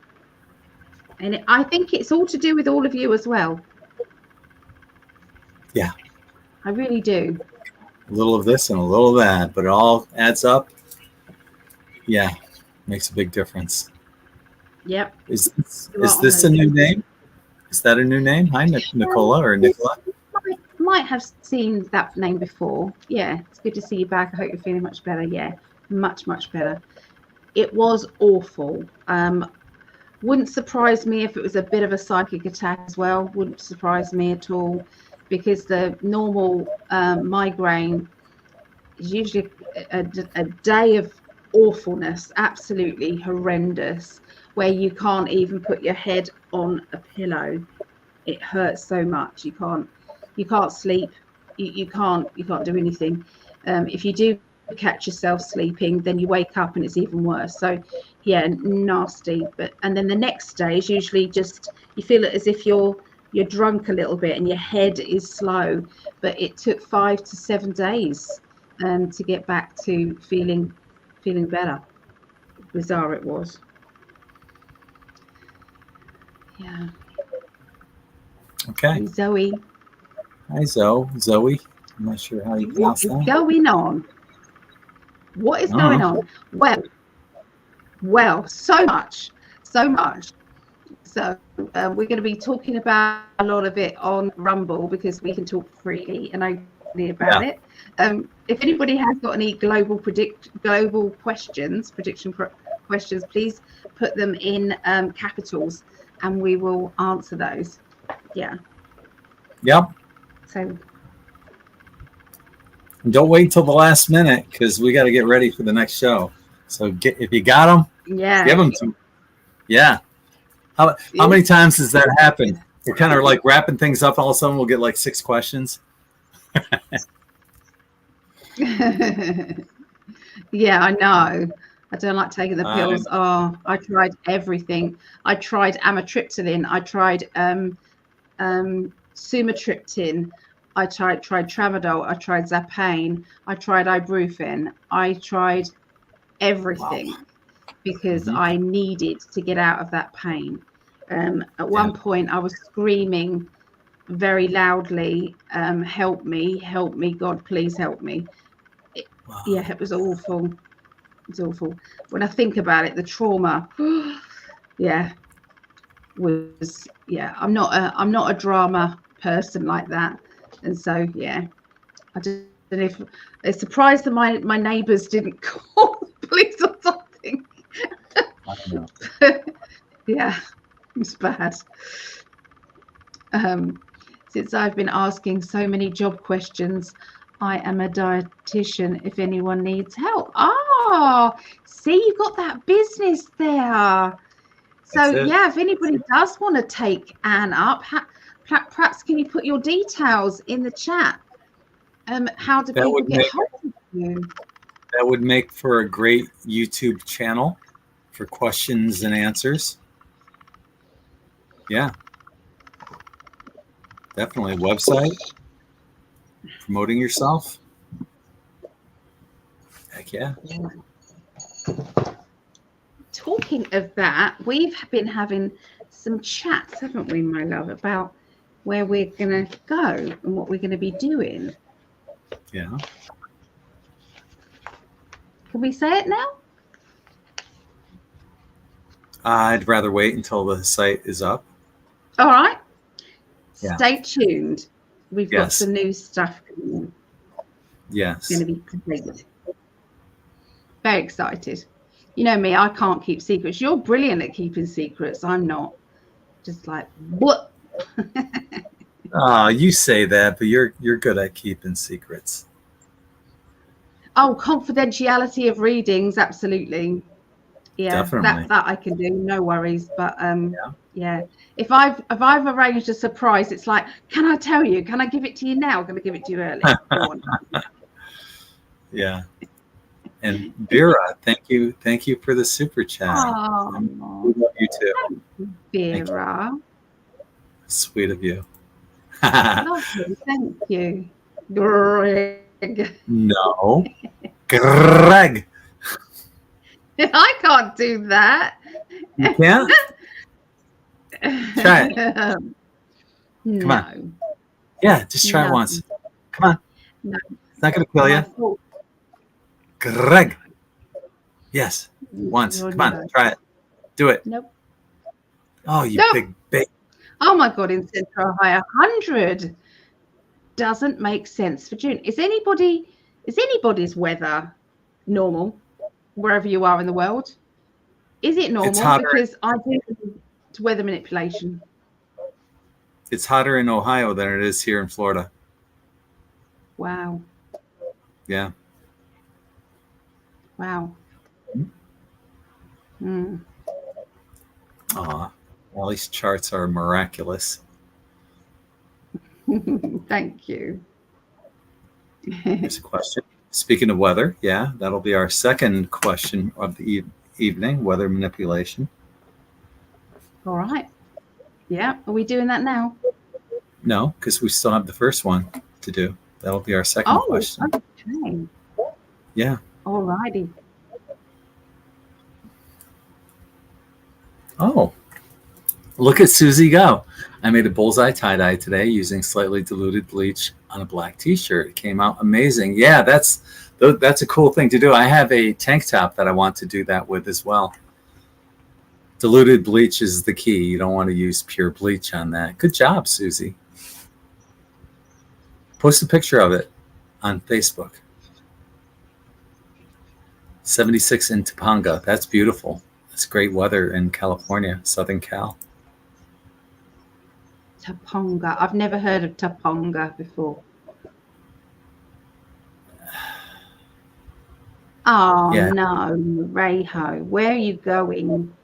And I think it's all to do with all of you as well. Yeah. I really do. A little of this and a little of that, but it all adds up. Yeah, makes a big difference. Yep. Is this a new name? Is that a new name? Hi, Nicola or Nicola? Might have seen that name before. Yeah, it's good to see you back. I hope you're feeling much better. Yeah, much, much better. It was awful. Wouldn't surprise me if it was a bit of a psychic attack as well. Wouldn't surprise me at all, because the normal migraine is usually a day of awfulness, absolutely horrendous, where you can't even put your head on a pillow. It hurts so much. You can't sleep. You can't do anything. If you do catch yourself sleeping, then you wake up and it's even worse. So yeah, nasty. And then the next day is usually just, you feel it as if you're drunk a little bit and your head is slow. But it took 5 to 7 days to get back to feeling better. Bizarre it was. Yeah. Okay. Zoe. Hi, Zoe. I'm not sure how you pronounce that. What's going on? What is going on? Well, so much. So we're going to be talking about a lot of it on Rumble because we can talk freely and openly about it. If anybody has got any global questions, questions, please put them in capitals and we will answer those. Yeah. Yep. So don't wait until the last minute because we got to get ready for the next show. So if you got them, give them to me. Yeah. How many times does that happen? We're kind of like wrapping things up. All of a sudden, we'll get like 6 questions. Yeah, I know. I don't like taking the pills. Oh, I tried everything. I tried amitriptyline. I tried sumatriptan. I tried tramadol. I tried Zapane. I tried ibuprofen. I tried everything because I needed to get out of that pain. At one point, I was screaming very loudly, help me, God, please help me. Yeah, it was awful. It's awful. When I think about it, the trauma, was I'm not a drama person like that, and so I don't know if it's surprised that my neighbours didn't call the police or something. I don't know. Yeah, it's bad. Since I've been asking so many job questions, I am a dietitian if anyone needs help. See, you got that business there. So if anybody does want to take Anne up, perhaps can you put your details in the chat? How do people get hold of you? That would make for a great YouTube channel for questions and answers. Yeah. Definitely a website. Promoting yourself. Heck yeah. Talking of that, we've been having some chats, haven't we, my love, about where we're going to go and what we're going to be doing. Yeah. Can we say it now? I'd rather wait until the site is up. All right. Yeah. Stay tuned. We've got some new stuff coming in. Yes. It's going to be great. Very excited. You know me, I can't keep secrets. You're brilliant at keeping secrets. I'm not. Just like, what? You say that, but you're good at keeping secrets. Oh, confidentiality of readings, absolutely. Yeah, definitely. That I can do, no worries. But if I've arranged a surprise, it's like, can I tell you? Can I give it to you now? I'm going to give it to you early. Go on. Yeah. And Vera, thank you for the super chat. Oh, we love you too, Vera. Sweet of you. Lovely, thank you, Greg. No, Greg. I can't do that. You can't? Try it. No. Come on. Yeah, just try it once. Come on. No. It's not going to kill you. Greg. Yes. Once. Come on. Try it. Do it. Nope. Oh, you big baby. Oh my God, in Central Ohio, 100 doesn't make sense for June. Is anybody's weather normal wherever you are in the world? Is it normal? Because I do weather manipulation. It's hotter in Ohio than it is here in Florida. Wow. Yeah. Wow. Aw. All these charts are miraculous. Thank you. Here's a question. Speaking of weather, that'll be our second question of the evening, weather manipulation. All right. Yeah. Are we doing that now? No, because we still have the first one to do. That'll be our second question. Okay. Yeah. All righty. Oh, look at Susie go. I made a bullseye tie-dye today using slightly diluted bleach on a black t-shirt. It came out amazing. Yeah, that's a cool thing to do. I have a tank top that I want to do that with as well. Diluted bleach is the key. You don't want to use pure bleach on that. Good job, Susie. Post a picture of it on Facebook. 76 in Topanga. That's beautiful. It's great weather in California, Southern Cal. Topanga. I've never heard of Topanga before. Oh, yeah. No, Rayho. Where are you going?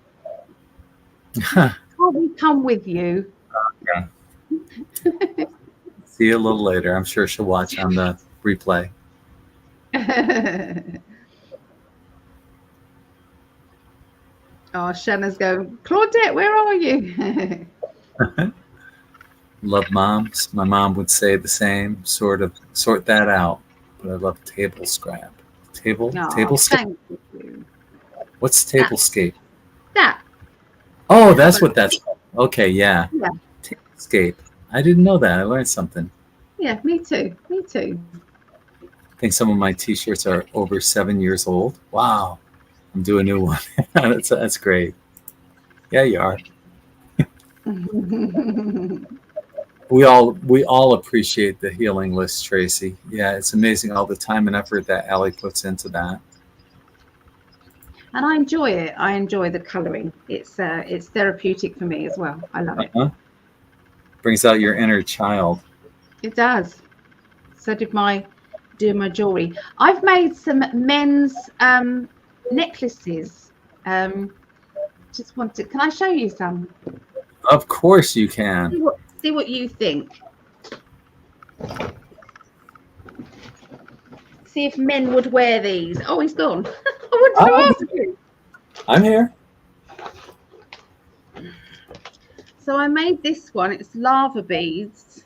Can't we come with you? Okay. See you a little later. I'm sure she'll watch on the replay. Oh, Shanna's going, Claudette, where are you? Love moms. My mom would say the same, sort that out. But I love table scrap. Tablescape? What's tablescape? That. Oh, that's what that's called. Okay, yeah. Tablescape. I didn't know that. I learned something. Yeah, me too. Me too. I think some of my t-shirts are over 7 years old. Wow. I'm doing a new one. That's great. Yeah, you are. We all appreciate the healing list, Tracy. Yeah, it's amazing all the time and effort that Ali puts into that. And I enjoy it. I enjoy the coloring. It's therapeutic for me as well. I love it. Brings out your inner child. It does. So did my jewelry. I've made some men's necklaces. Just wanted. Can I show you some? Of course you can. See what you think. See if men would wear these. Oh, he's gone. I want to ask you. I'm here. So I made this one. It's lava beads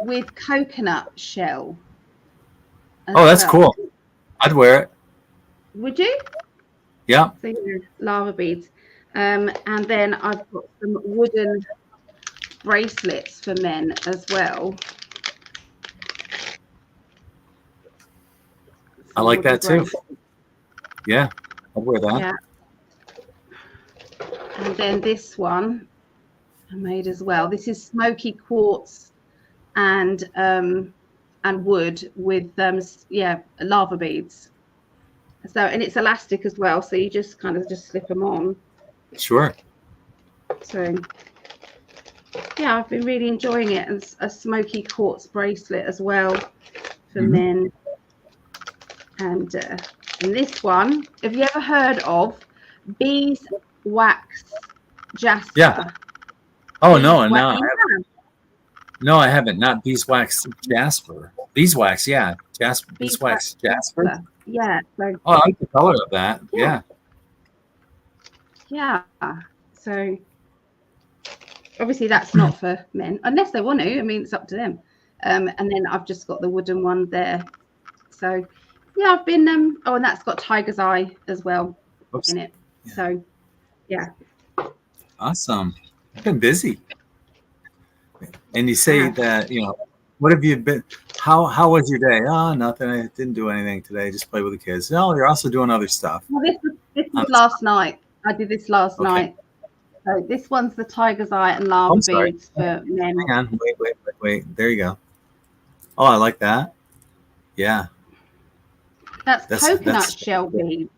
with coconut shell. Oh, that's cool. I'd wear it. Would you? Yeah. So lava beads. And then I've got some wooden bracelets for men as well. I like that too. Yeah, I'll wear that. Yeah. And then this one I made as well. This is smoky quartz and wood with lava beads. So, and it's elastic as well, so you just kind of just slip them on. Sure. So yeah, I've been really enjoying it. And a smoky quartz bracelet as well for men. And this one, have you ever heard of beeswax jasper? Yeah. Oh, no. No, I haven't. Not beeswax jasper. Beeswax, yeah. Beeswax jasper. Yeah. So, I like the color of that. Yeah. Yeah. So obviously that's not for men unless they want to. I mean, it's up to them. And then I've just got the wooden one there. So yeah, I've been and that's got tiger's eye as well in it. Yeah. So yeah. Awesome. I've been busy. And you say that, what have you been, how was your day? Oh, nothing. I didn't do anything today. Just play with the kids. No, you're also doing other stuff. Well, this was last night. I did this last night. So this one's the tiger's eye and lava beads for men. Hang on. Wait. There you go. Oh, I like that. Yeah. That's coconut shell beads.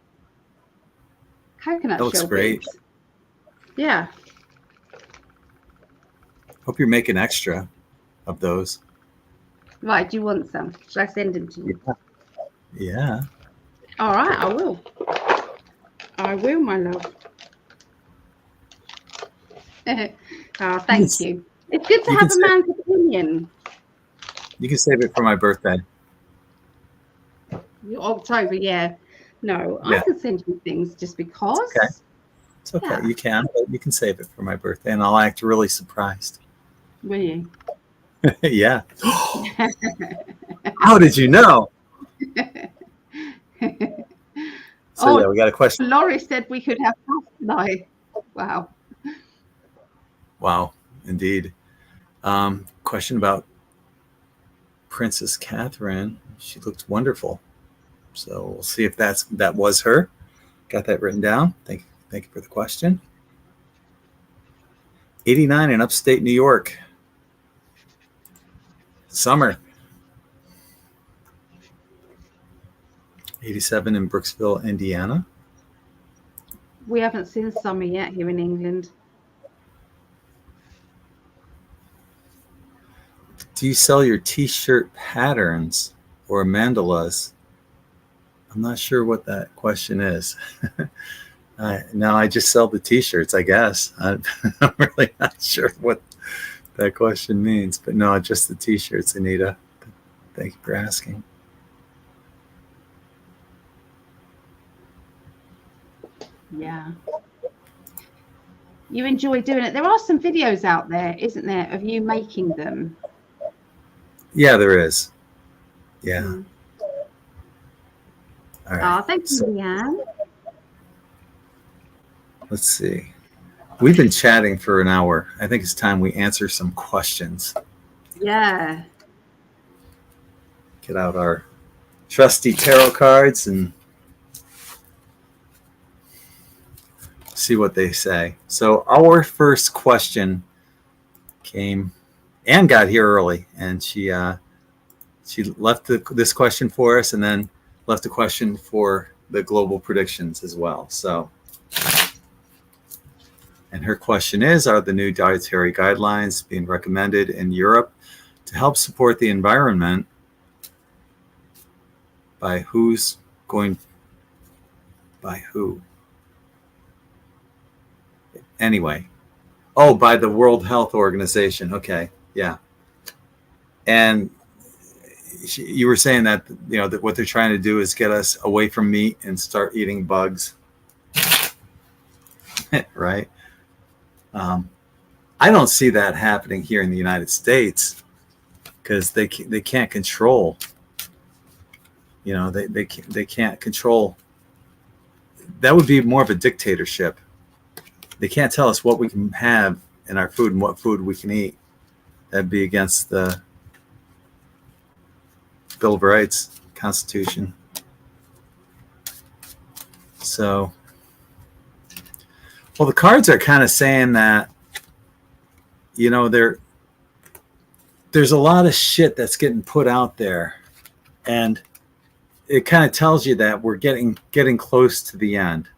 Coconut shell beads. That looks great. Yeah. Hope you're making extra of those. Right. Do you want some? Should I send them to you? Yeah. All right. I will. I will, my love. Oh, thank you. It's good to have a man's opinion. You can save it for my birthday. October, yeah. No, I can send you things just because. It's okay. Yeah. You can, but you can save it for my birthday, and I'll act really surprised. Will you? Yeah. How did you know? So yeah, we got a question. Laurie said we could have pasta tonight. Wow. Wow, indeed. Question about Princess Katherine. She looked wonderful. So we'll see if that was her. Got that written down. Thank Thank you for the question. 89 in upstate New York. Summer. 87 in Brooksville, Indiana. We haven't seen summer yet here in England. Do you sell your t-shirt patterns or mandalas? I'm not sure what that question is. No, I just sell the t-shirts, I guess. I'm really not sure what that question means, but no, just the t-shirts, Anita. Thank you for asking. Yeah. You enjoy doing it. There are some videos out there, isn't there, of you making them? Yeah, there is. Yeah. Mm. All right. Oh, thank you, Leanne. Let's see. We've been chatting for an hour. I think it's time we answer some questions. Yeah. Get out our trusty tarot cards and see what they say. So our first question came and got here early, and she left this question for us, and then left a question for the global predictions as well. So, and her question is, are the new dietary guidelines being recommended in Europe to help support the environment? By who's going? By who? Anyway. Oh, by the World Health Organization. Okay. Yeah. And you were saying that, you know, that what they're trying to do is get us away from meat and start eating bugs. Right. I don't see that happening here in the United States because they can't control. You know, they can't control. That would be more of a dictatorship. They can't tell us what we can have in our food and what food we can eat. That'd be against the Bill of Rights, Constitution. So, well, the cards are kind of saying that, you know, there's a lot of shit that's getting put out there, and it kind of tells you that we're getting close to the end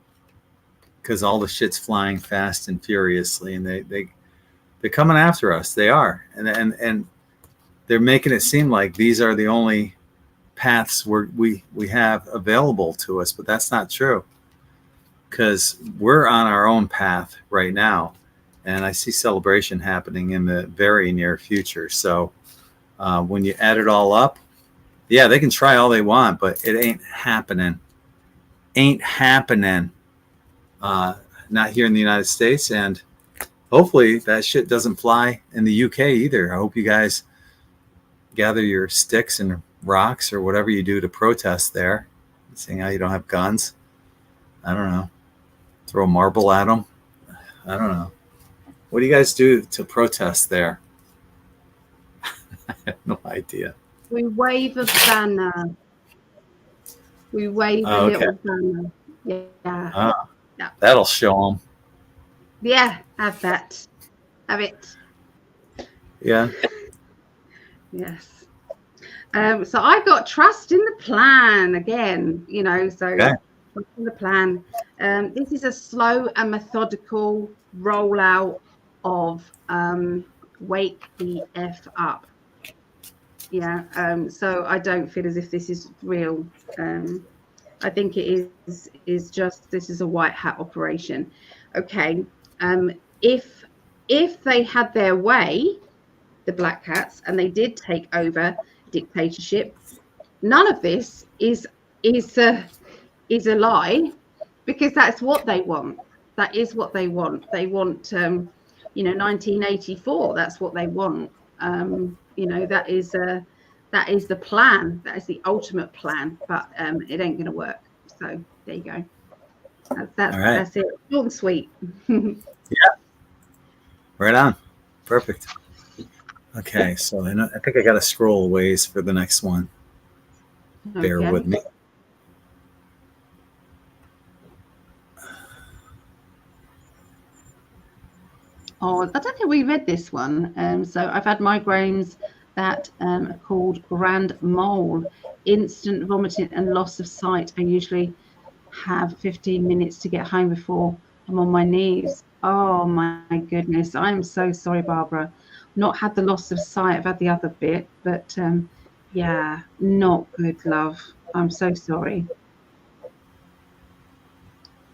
because all the shit's flying fast and furiously, and they're coming after us. They are, and they're making it seem like these are the only paths we have available to us, but that's not true, because we're on our own path right now, and I see celebration happening in the very near future. So when you add it all up, yeah, they can try all they want, but it ain't happening. Not here in the United States, and hopefully that shit doesn't fly in the UK either. I hope you guys gather your sticks and rocks or whatever you do to protest there, seeing how you don't have guns. I don't know. Throw a marble at them. I don't know. What do you guys do to protest there? I have no idea. We wave a banner. We wave a little banner. Yeah. Yeah. That'll show them. Yeah, have that. Have it. Yeah. Yes. So I got trust in the plan again, you know, so trust in the plan. This is a slow and methodical rollout of wake the F up. Yeah. So I don't feel as if this is real. I think it is just, this is a white hat operation. Okay. If they had their way, the Black Hats, and they did take over dictatorship, none of this is a lie, because that's what they want. That is what they want. They want 1984. That's what they want. That is the plan. That is the ultimate plan, but it ain't gonna work. So there you go. That's it. Short and sweet. Yeah. Right on. Perfect. Okay, so I think I got to scroll a ways for the next one. Okay. Bear with me. Oh, I don't think we read this one. So I've had migraines that are called grand mole, instant vomiting and loss of sight. I usually have 15 minutes to get home before I'm on my knees. Oh my goodness. I'm so sorry, Barbara. Not had the loss of sight. I've had the other bit, but yeah, not good, love. I'm so sorry.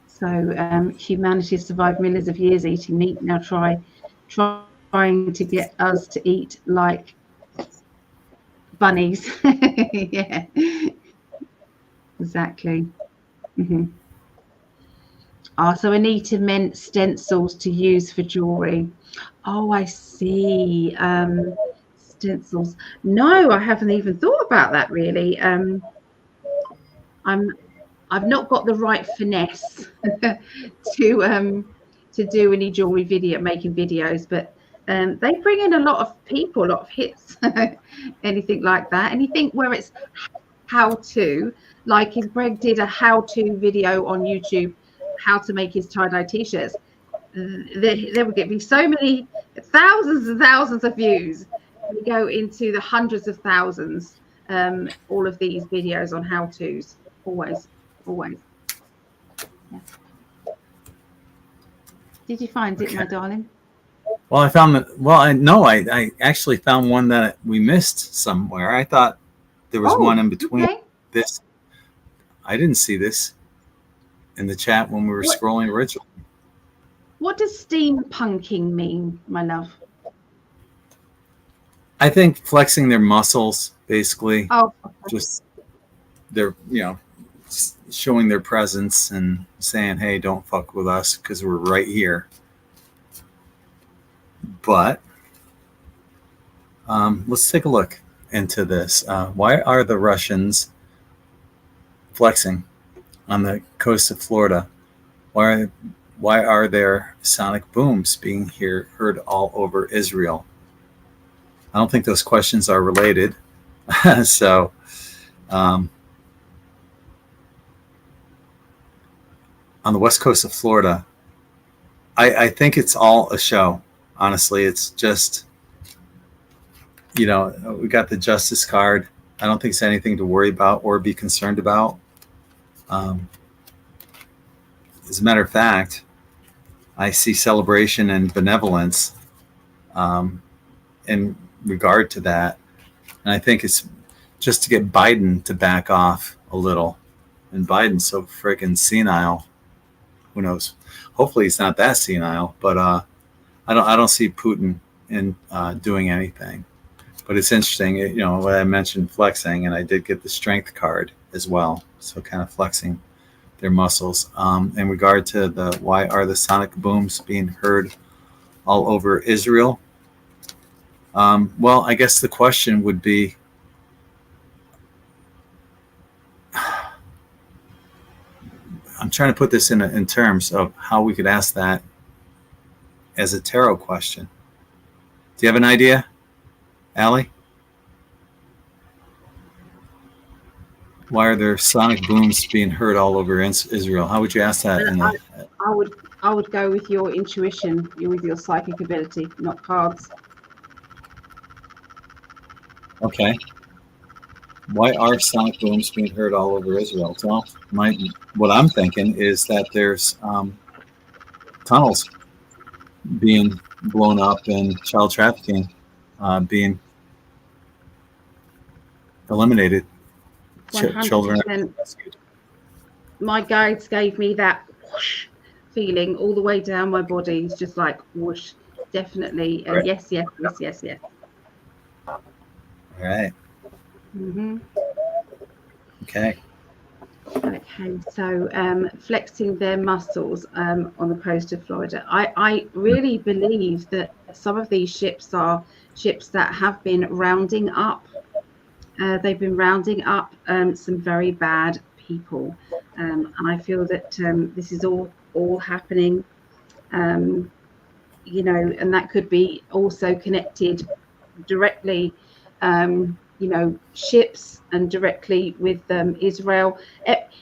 So humanity has survived millions of years eating meat. Now trying to get us to eat like bunnies. Yeah, exactly. Hmm. Oh, so Anita meant stencils to use for jewelry. Oh, I see. Stencils. No, I haven't even thought about that really. I'm I've not got the right finesse to do any jewelry making videos, but they bring in a lot of people, a lot of hits, anything like that. Anything where it's how to, like if Greg did a how-to video on YouTube, how to make his tie-dye t-shirts, there would be so many thousands and thousands of views. We go into the hundreds of thousands. All of these videos on how-tos, always. Yeah. Did you find it, my darling? Well, I found that. Well, I actually found one that we missed somewhere. I thought there was one in between this. I didn't see this in the chat when we were scrolling originally. What does steampunking mean, my love? I think flexing their muscles, basically. Oh, just they're showing their presence and saying, "Hey, don't fuck with us because we're right here." But let's take a look into this. Why are the Russians flexing on the coast of Florida? Why are there sonic booms being heard all over Israel? I don't think those questions are related. So on the west coast of Florida, I think it's all a show. Honestly, it's just, we got the justice card. I don't think it's anything to worry about or be concerned about. As a matter of fact, I see celebration and benevolence in regard to that. And I think it's just to get Biden to back off a little. And Biden's so friggin' senile. Who knows? Hopefully he's not that senile, but I don't see Putin in doing anything. But it's interesting, what I mentioned flexing, and I did get the strength card as well. So kind of flexing their muscles. In regard to why are the sonic booms being heard all over Israel? Well, I guess the question would be, I'm trying to put this in terms of how we could ask that as a tarot question. Do you have an idea, Ali? Why are there sonic booms being heard all over Israel? How would you ask that? I would go with your intuition, with your psychic ability, not cards. Okay. Why are sonic booms being heard all over Israel? Well, what I'm thinking is that there's tunnels being blown up and child trafficking being eliminated. 100%. Children are rescued. My guides gave me that whoosh feeling all the way down my body. It's just like whoosh, definitely. Right. Yes. All right. Mm-hmm. Okay. So flexing their muscles on the coast of Florida. I really believe that some of these ships are ships that have been rounding up. They've been rounding up some very bad people. And I feel that this is all happening, and that could be also connected directly, ships and directly with Israel.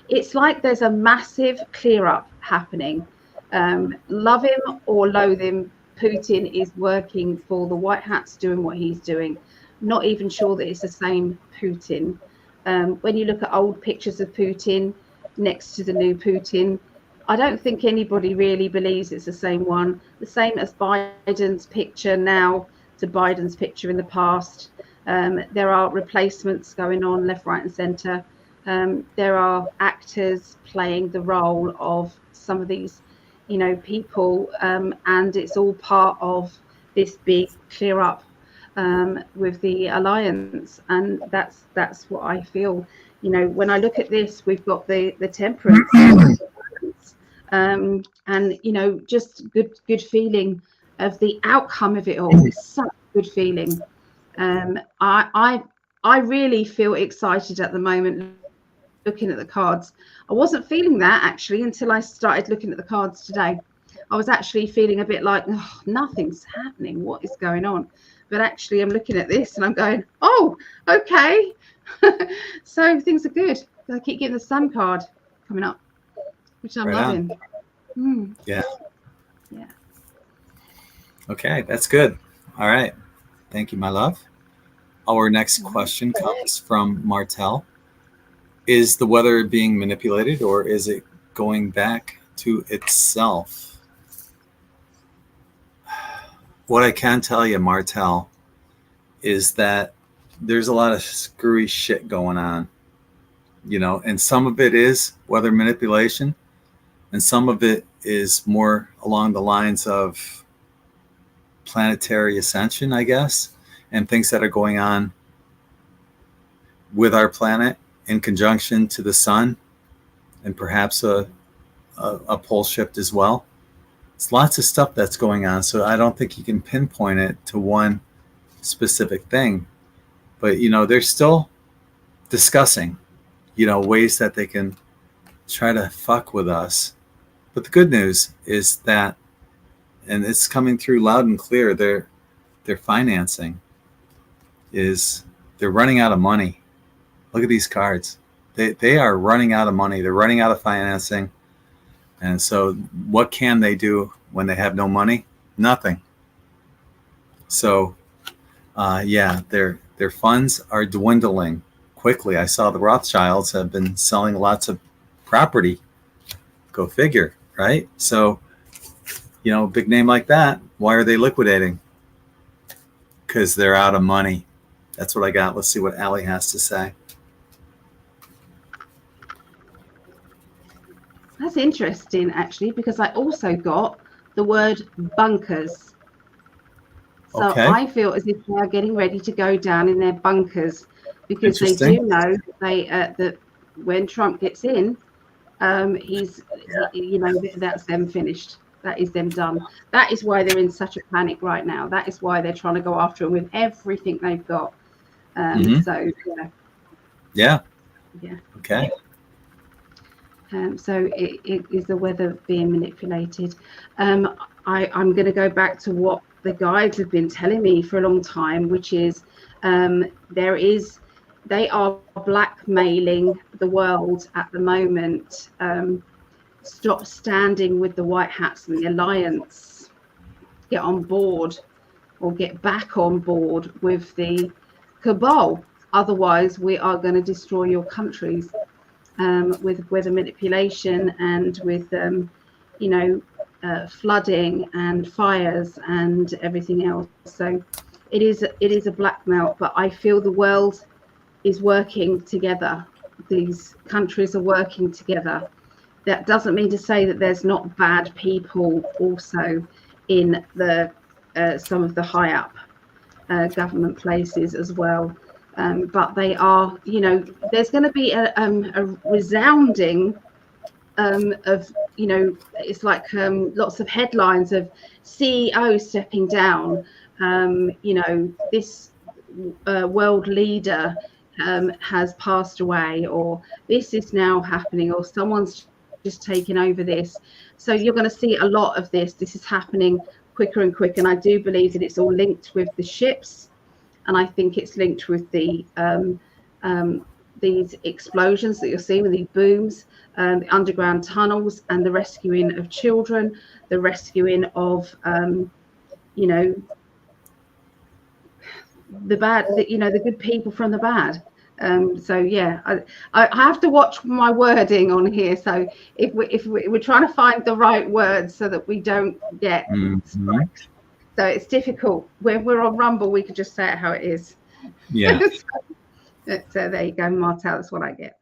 It's like there's a massive clear up happening. Love him or loathe him, Putin is working for the White Hats, doing what he's doing. Not even sure that it's the same Putin. When you look at old pictures of Putin next to the new Putin, I don't think anybody really believes it's the same one. The same as Biden's picture now to Biden's picture in the past. There are replacements going on left, right, and centre. There are actors playing the role of some of these, people, and it's all part of this big clear up with the alliance, and that's what I feel. When I look at this, we've got the temperance, and just good feeling of the outcome of it all. It's such a good feeling. I really feel excited at the moment looking at the cards. I wasn't feeling that actually until I started looking at the cards today. I was actually feeling a bit like, oh, nothing's happening. What is going on? But actually, I'm looking at this and I'm going, oh, okay. So things are good. I keep getting the Sun card coming up, which I'm loving. Yeah. Yeah. Okay, that's good. All right. Thank you, my love. Our next question comes from Martel. Is the weather being manipulated, or is it going back to itself? What I can tell you, Martel, is that there's a lot of screwy shit going on, and some of it is weather manipulation, and some of it is more along the lines of planetary ascension, I guess, and things that are going on with our planet in conjunction to the sun, and perhaps a pole shift as well. It's lots of stuff that's going on, so I don't think you can pinpoint it to one specific thing. But they're still discussing ways that they can try to fuck with us. But the good news is that, and it's coming through loud and clear, their financing is, they're running out of money. Look at these cards. They are running out of money. They're running out of financing. And so what can they do when they have no money? Nothing. So, their funds are dwindling quickly. I saw the Rothschilds have been selling lots of property. Go figure, right? So, a big name like that, why are they liquidating? Because they're out of money. That's what I got. Let's see what Ali has to say. That's interesting, actually, because I also got the word bunkers. So Okay. I feel as if they are getting ready to go down in their bunkers, because they do know that when Trump gets in, that's them finished. That is them done. That is why they're in such a panic right now. That is why they're trying to go after him with everything they've got. So yeah. Okay. So it is the weather being manipulated. I'm going to go back to what the guides have been telling me for a long time, which is they are blackmailing the world at the moment. Stop standing with the White Hats and the Alliance. Get on board, or get back on board with the cabal. Otherwise, we are going to destroy your countries. With weather manipulation and with flooding and fires and everything else. So it is a blackmail, but I feel the world is working together. These countries are working together. That doesn't mean to say that there's not bad people also in the some of the high up government places as well. But they are, there's going to be a resounding of, it's like lots of headlines of CEO stepping down, this world leader has passed away, or this is now happening, or someone's just taken over this. So you're going to see a lot of this. This is happening quicker and quicker. And I do believe that it's all linked with the ships. And I think it's linked with the these explosions that you're seeing with these booms, the underground tunnels, and the rescuing of children, the rescuing of you know, the bad, the good people from the bad. So yeah, I have to watch my wording on here. So if we're trying to find the right words so that we don't get strikes. So it's difficult. When we're on Rumble, we could just say it how it is. Yeah. So there you go, Martel. That's what I get.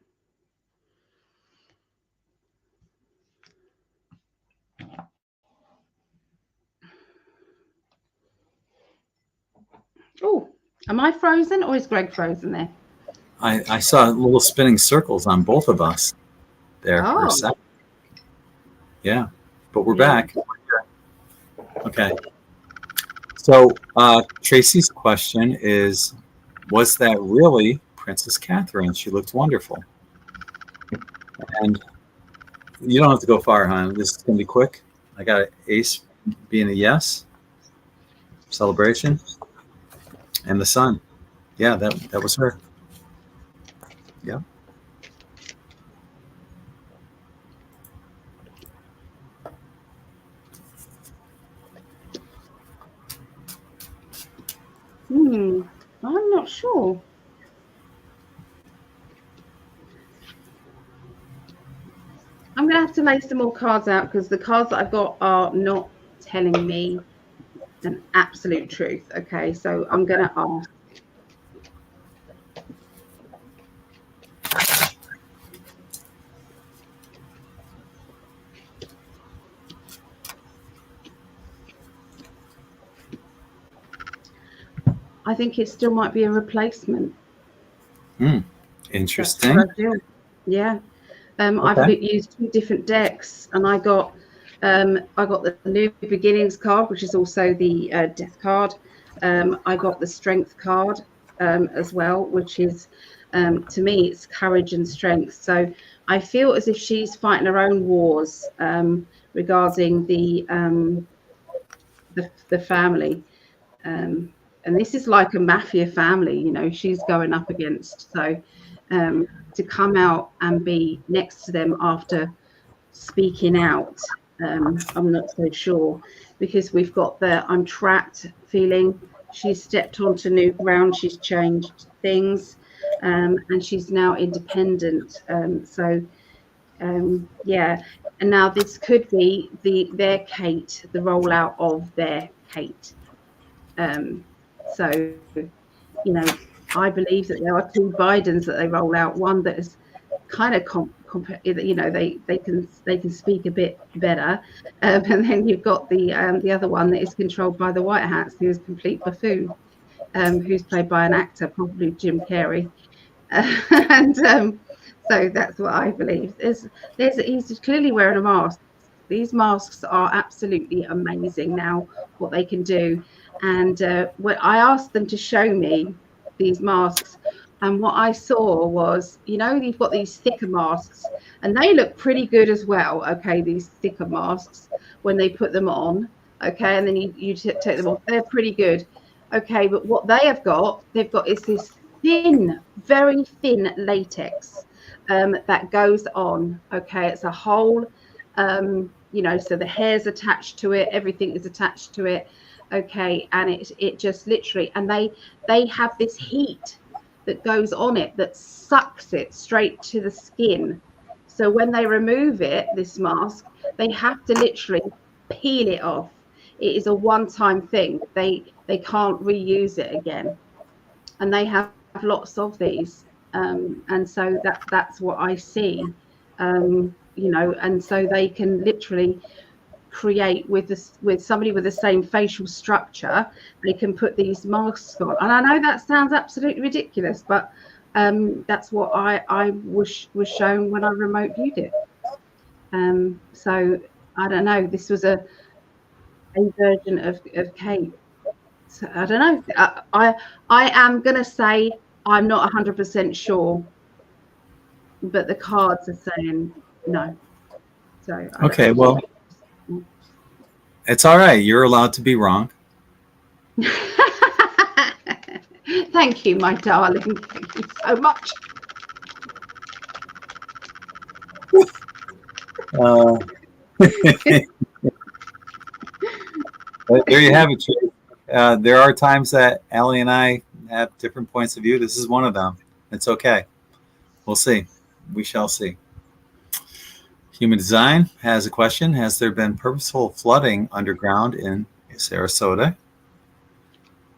Oh, am I frozen or is Greg frozen there? I saw little spinning circles on both of us there for a second. Yeah, but we're back. Okay. So Tracy's question is, was that really Princess Katherine? She looked wonderful. And you don't have to go far, hon. This is going to be quick. I got an ace being a yes. Celebration. And the sun. Yeah, that was her. Yeah. I'm not sure. I'm going to have to lay some more cards out because the cards that I've got are not telling me an absolute truth. Okay, so I'm going to ask. I think it still might be a replacement. Interesting. Yeah. I've used 2 different decks, and I got the New Beginnings card, which is also the Death card. I got the Strength card as well, which is to me it's courage and strength. So I feel as if she's fighting her own wars regarding the family. And this is like a mafia family, she's going up against. So to come out and be next to them after speaking out, I'm not so sure, because we've got the I'm trapped feeling. She's stepped onto new ground, she's changed things, and she's now independent. Yeah, and now this could be their Kate, the rollout of their Kate. So, I believe that there are 2 Bidens that they roll out. One that is kind of they can speak a bit better, and then you've got the other one that is controlled by the White Hats, who is a complete buffoon, who's played by an actor, probably Jim Carrey, and so that's what I believe. He's clearly wearing a mask. These masks are absolutely amazing now, what they can do. And when I asked them to show me these masks, and what I saw was, you've got these thicker masks, and they look pretty good as well. Okay, these thicker masks, when they put them on, okay, and then you take them off, they're pretty good. Okay, but what they've got is this thin, very thin latex that goes on. Okay, it's a whole, so the hair's attached to it, everything is attached to it. Okay, and it just literally, and they have this heat that goes on it that sucks it straight to the skin. So when they remove it, this mask, they have to literally peel it off. It is a one-time thing. They can't reuse it again, and they have lots of these, and so that's what I see, and so they can literally create with somebody with the same facial structure. They can put these masks on, and I know that sounds absolutely ridiculous, but that's what I was shown when I remote viewed it. So I don't know, this was a version of Kate. So I don't know. I am gonna say I'm not 100% sure, but the cards are saying no. So okay, well, it's all right. You're allowed to be wrong. Thank you, my darling. Thank you so much. But there you have it, Trace. There are times that Ali and I have different points of view. This is one of them. It's okay. We'll see. We shall see. Human Design has a question. Has there been purposeful flooding underground in Sarasota,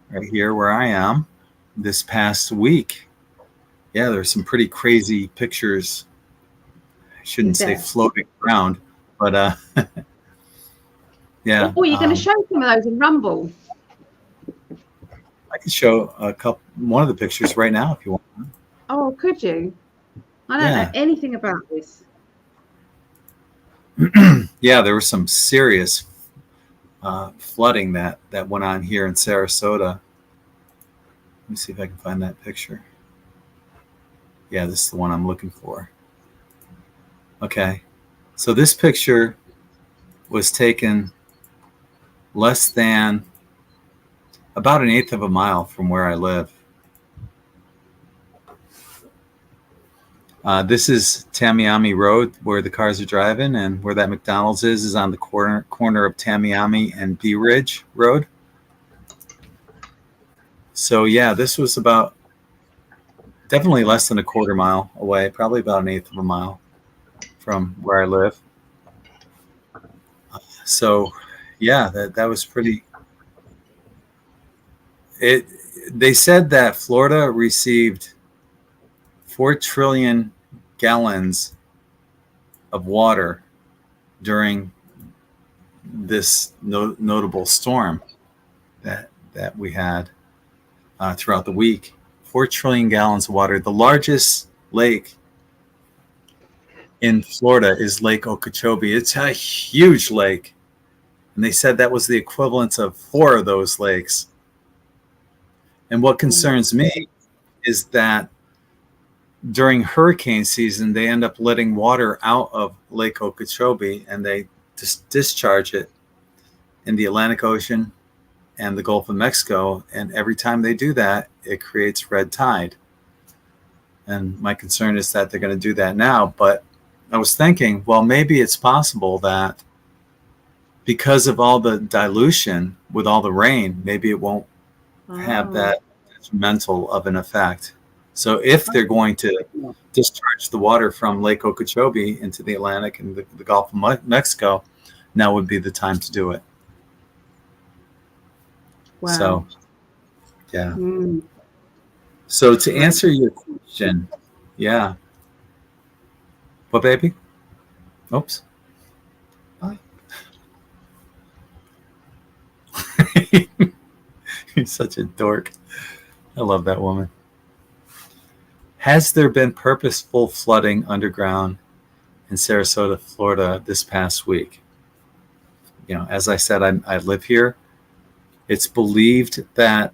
right here where I am, this past week? Yeah, there's some pretty crazy pictures. I shouldn't say floating around, but yeah. Oh, you're going to show some of those in Rumble. I can show one of the pictures right now if you want. Oh, could you? I don't know anything about this. Yeah, there was some serious flooding that went on here in Sarasota. Let me see if I can find that picture. Yeah, this is the one I'm looking for. Okay, so this picture was taken less than about 1/8 of a mile from where I live. This is Tamiami Road, where the cars are driving, and where that McDonald's is on the corner of Tamiami and Bee Ridge Road. So yeah, this was about definitely less than 1/4 mile away, probably about 1/8 of a mile from where I live. So yeah, that was pretty. They said that Florida received 4 trillion gallons of water during this notable storm that we had throughout the week. 4 trillion gallons of water. The largest lake in Florida is Lake Okeechobee. It's a huge lake. And they said that was the equivalent of 4 of those lakes. And what concerns me is that during hurricane season, they end up letting water out of Lake Okeechobee, and they discharge it in the Atlantic Ocean and the Gulf of Mexico. And every time they do that, it creates red tide. And my concern is that they're going to do that now. But I was thinking, well, maybe it's possible that because of all the dilution with all the rain, maybe it won't have that detrimental of an effect. So if they're going to discharge the water from Lake Okeechobee into the Atlantic and the Gulf of Mexico, now would be the time to do it. Wow. So, yeah. So to answer your question, yeah. What, baby? Oops. Bye. You're such a dork. I love that woman. Has there been purposeful flooding underground in Sarasota, Florida this past week? You know, as I said, I live here. It's believed that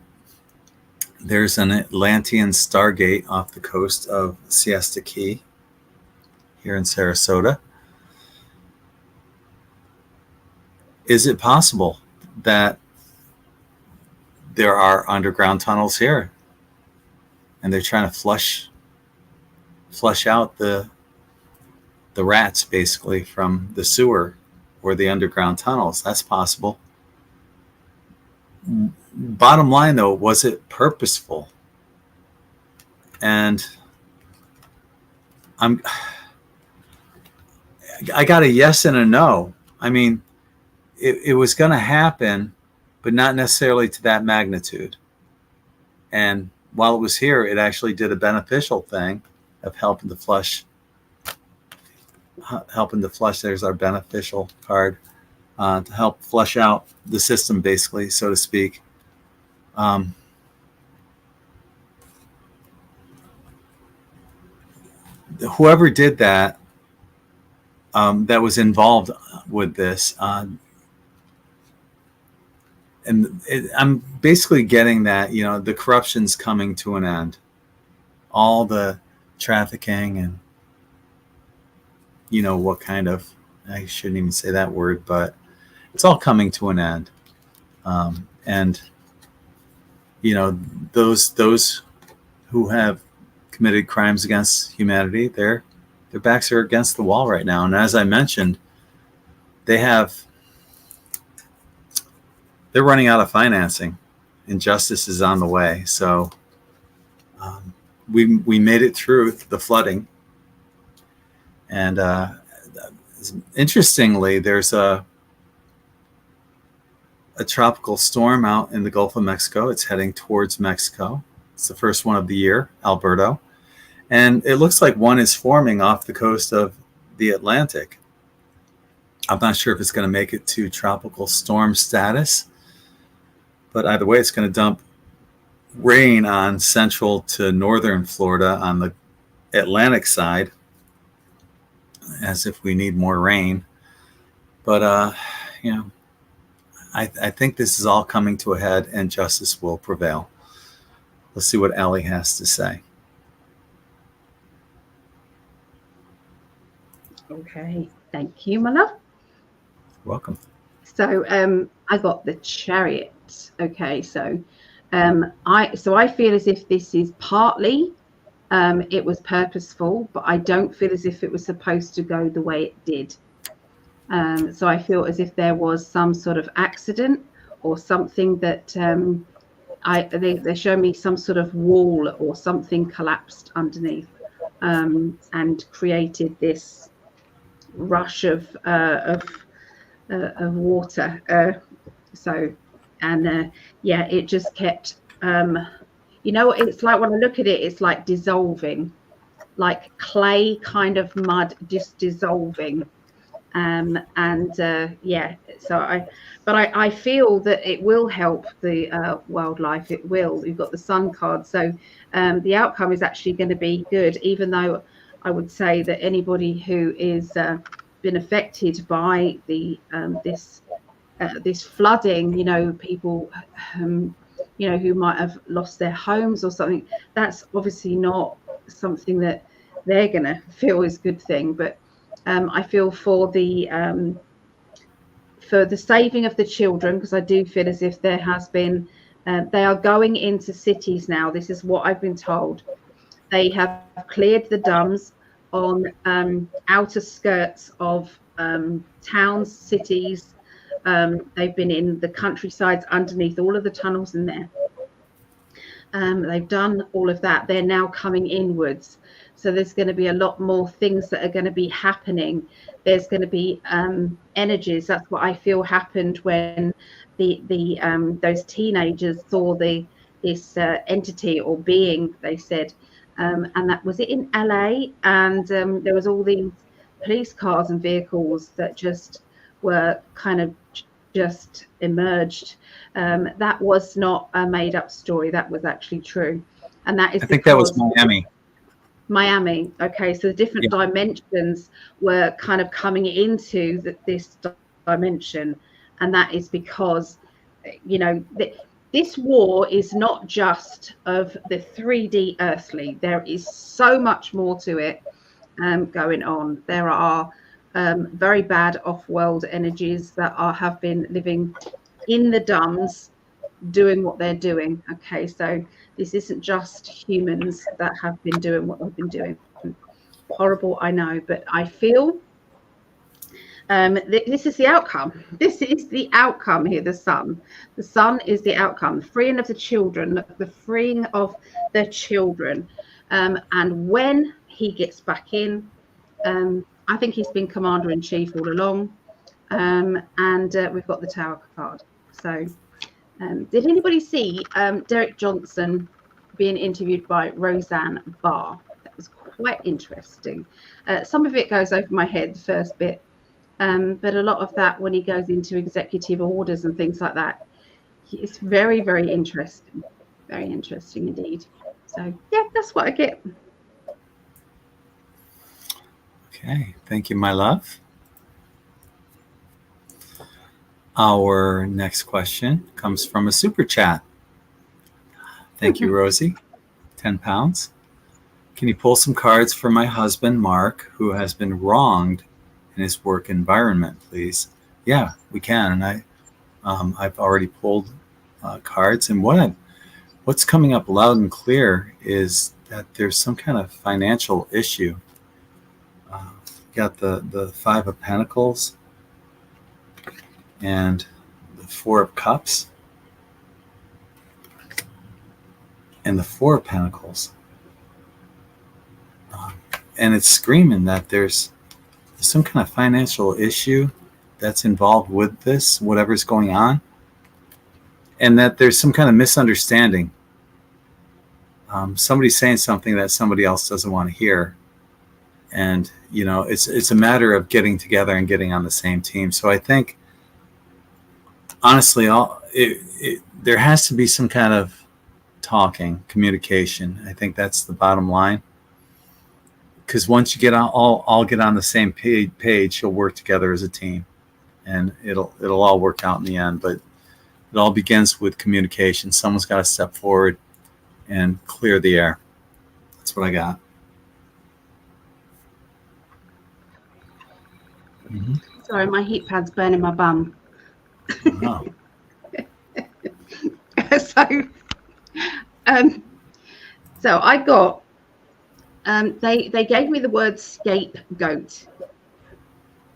there's an Atlantean stargate off the coast of Siesta Key here in Sarasota. Is it possible that there are underground tunnels here and they're trying to flush out the rats basically from the sewer or the underground tunnels? That's possible. Bottom line though, was it purposeful? And I got a yes and a no. I mean, it was going to happen, but not necessarily to that magnitude. And while it was here, it actually did a beneficial thing of helping to flush. There's our beneficial card to help flush out the system, basically, so to speak. Whoever did that, that was involved with this, I'm basically getting that, you know, the corruption's coming to an end. All the trafficking and, you know, what kind of, I shouldn't even say that word, but it's all coming to an end. And, you know, those who have committed crimes against humanity, their backs are against the wall right now. And as I mentioned, they have they're running out of financing, and justice is on the way. So we made it through the flooding, and interestingly, there's a tropical storm out in the Gulf of Mexico. It's heading towards Mexico. It's the first one of the year, Alberto. And it looks like one is forming off the coast of the Atlantic. I'm not sure if it's going to make it to tropical storm status, but either way, it's going to dump rain on central to northern Florida on the Atlantic side, as if we need more rain. But, I think this is all coming to a head and justice will prevail. Let's see what Ali has to say. Okay, thank you, my love. Welcome. So I got the Chariot. Okay, so I feel as if this is partly it was purposeful, but I don't feel as if it was supposed to go the way it did. So I feel as if there was some sort of accident or something that they show me some sort of wall or something collapsed underneath and created this rush of water. It just kept. It's like when I look at it, it's like dissolving, like clay kind of mud just dissolving. I feel that it will help the wildlife. It will. You've got the sun card, so the outcome is actually going to be good. Even though I would say that anybody who is been affected by the this flooding, people who might have lost their homes or something, that's obviously not something that they're going to feel is a good thing, but I feel for the saving of the children, because I do feel as if there has been, they are going into cities now. This is what I've been told. They have cleared the dams on outer skirts of towns, cities. They've been in the countrysides underneath all of the tunnels in there. They've done all of that. They're now coming inwards. So there's going to be a lot more things that are going to be happening. There's going to be energies. That's what I feel happened when those teenagers saw this entity or being. They said, and that was it in LA. And there was all these police cars and vehicles that just were kind of just emerged. That was not a made-up story. That was actually true, and that is. I think that was Miami. Miami. Okay, so the different dimensions were kind of coming into this dimension, and that is because, this war is not just of the 3D earthly. There is so much more to it going on. There are very bad off-world energies that have been living in the dumbs, doing what they're doing. Okay, so this isn't just humans that have been doing what they've been doing. Horrible, I know, but I feel this is the outcome. This is the outcome here. The sun is the outcome. The freeing of the children, the freeing of the children, and when he gets back in, I think he's been commander-in-chief all along, and we've got the Tower card. So did anybody see Derek Johnson being interviewed by Roseanne Barr? That was quite interesting. Some of it goes over my head, the first bit, but a lot of that when he goes into executive orders and things like that, it's very, very interesting. Very interesting indeed. So yeah, that's what I get. Okay, thank you, my love. Our next question comes from a super chat. Thank you, Rosie. 10 pounds. Can you pull some cards for my husband, Mark, who has been wronged in his work environment, please? Yeah, we can. And I've already pulled cards. And what's coming up loud and clear is that there's some kind of financial issue. Got the Five of Pentacles and the the Four of Cups and the Four of Pentacles. And it's screaming that there's some kind of financial issue that's involved with this, whatever's going on, and that there's some kind of misunderstanding. Somebody's saying something that somebody else doesn't want to hear. And, it's a matter of getting together and getting on the same team. So I think, honestly, there has to be some kind of talking, communication. I think that's the bottom line. Because once you get all get on the same page, you'll work together as a team, and it'll all work out in the end. But it all begins with communication. Someone's got to step forward and clear the air. That's what I got. Mm-hmm. Sorry, my heat pad's burning my bum. Oh. So I got. They gave me the word scapegoat.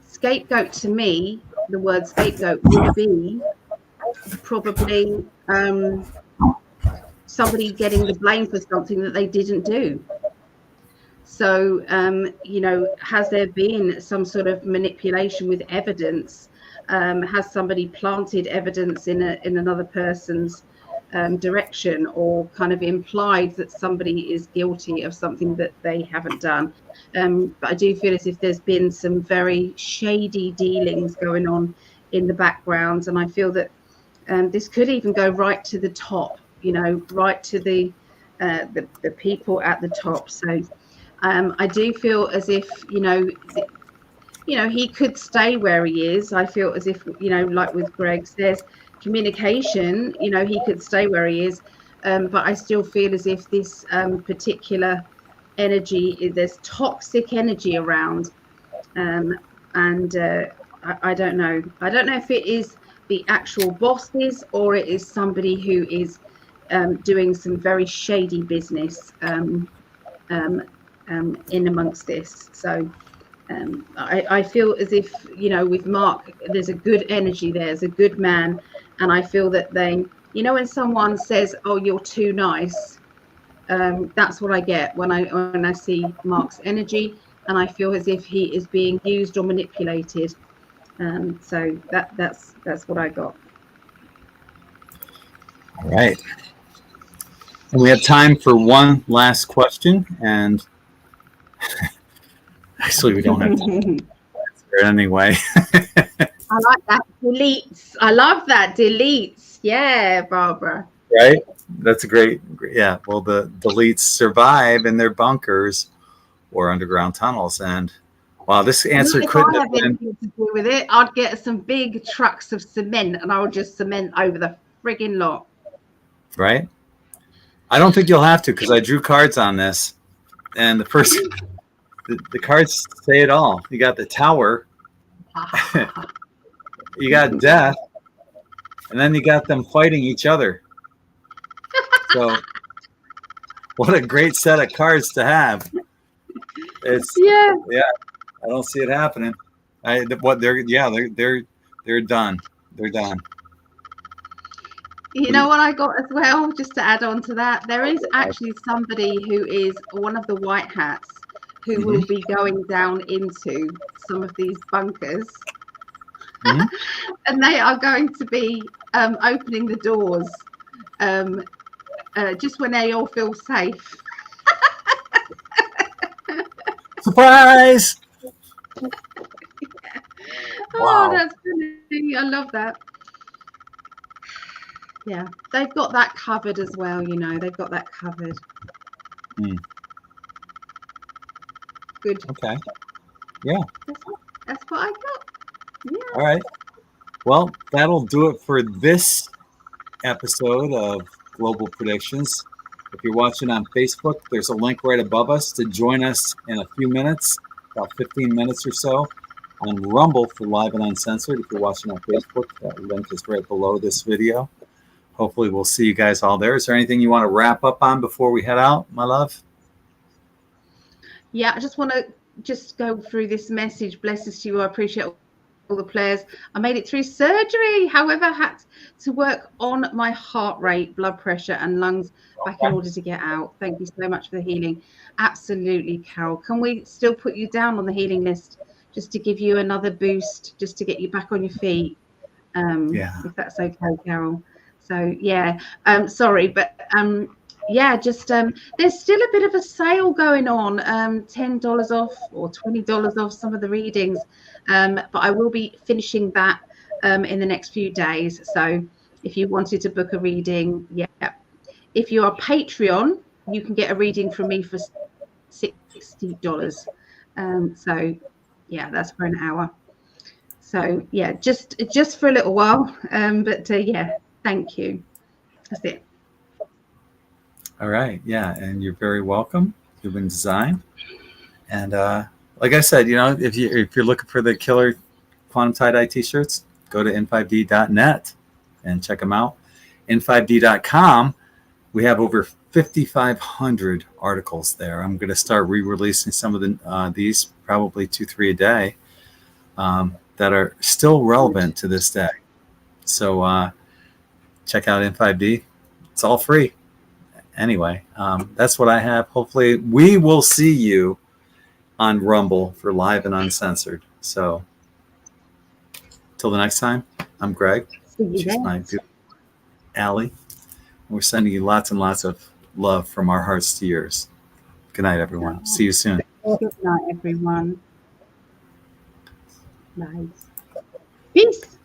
Scapegoat, to me, the word scapegoat would be probably somebody getting the blame for something that they didn't do. So, has there been some sort of manipulation with evidence? Has somebody planted evidence in another person's direction, or kind of implied that somebody is guilty of something that they haven't done? But I do feel as if there's been some very shady dealings going on in the background, and I feel that this could even go right to the top, right to the people at the top. So I do feel as if he could stay where he is. I feel as if like with Greg, there's communication, he could stay where he is, but I still feel as if this particular energy, there's toxic energy around, and I don't know if it is the actual bosses or it is somebody who is doing some very shady business in amongst this. So I feel as if with Mark, there's a good energy there's a good man. And I feel that they, when someone says, "Oh, you're too nice," that's what I get when I see Mark's energy, and I feel as if he is being used or manipulated. So that's what I got. All right. And we have time for one last question, and actually, we don't have to answer it anyway. I like that. Deletes. I love that. Deletes. Yeah, Barbara. Right? That's a great. Yeah. Well, the deletes survive in their bunkers or underground tunnels. And wow, this answer couldn't have been. Anything to do with it, I'd get some big trucks of cement and I would just cement over the friggin' lot. Right? I don't think you'll have to, because I drew cards on this. And the first, the cards say it all. You got the Tower. You got death, and then you got them fighting each other. So, what a great set of cards to have! Yeah. I don't see it happening. They're done. They're done. You know what I got as well, just to add on to that, there is actually somebody who is one of the white hats who will be going down into some of these bunkers. And they are going to be opening the doors just when they all feel safe. Surprise! Oh, that's funny. I love that. Yeah, they've got that covered as well, they've got that covered. Good. Okay. Yeah. That's what I got. Yeah. All right. Well, that'll do it for this episode of Global Predictions. If you're watching on Facebook, there's a link right above us to join us in a few minutes, about 15 minutes or so, on Rumble for Live and Uncensored. If you're watching on Facebook, that link is right below this video. Hopefully we'll see you guys all there. Is there anything you want to wrap up on before we head out, my love? Yeah, I just want to go through this message. Blessings to you. I appreciate all the players. I made it through surgery. However, I had to work on my heart rate, blood pressure, and lungs back in order to get out. Thank you so much for the healing. Absolutely, Carol. Can we still put you down on the healing list just to give you another boost, just to get you back on your feet? If that's okay, Carol. So yeah, sorry, but yeah, just there's still a bit of a sale going on, $10 off or $20 off some of the readings, but I will be finishing that in the next few days. So if you wanted to book a reading, yeah, if you are Patreon, you can get a reading from me for $60. So yeah, that's for an hour. So yeah, just for a little while, but yeah, thank you. That's it. All right. Yeah. And you're very welcome. You've been designed. And like I said, if you're looking for the killer quantum tie-dye t-shirts, go to in5d.net and check them out. In5d.com, we have over 5,500 articles there. I'm going to start re-releasing some of these, probably 2-3 a day, that are still relevant to this day. So check out In5D. It's all free. Anyway, that's what I have. Hopefully we will see you on Rumble for Live and Uncensored. So till the next time, I'm Greg. She's my beautiful Ali. We're sending you lots and lots of love from our hearts to yours. Good night, everyone. See you soon. Good night, everyone. Nice. Peace.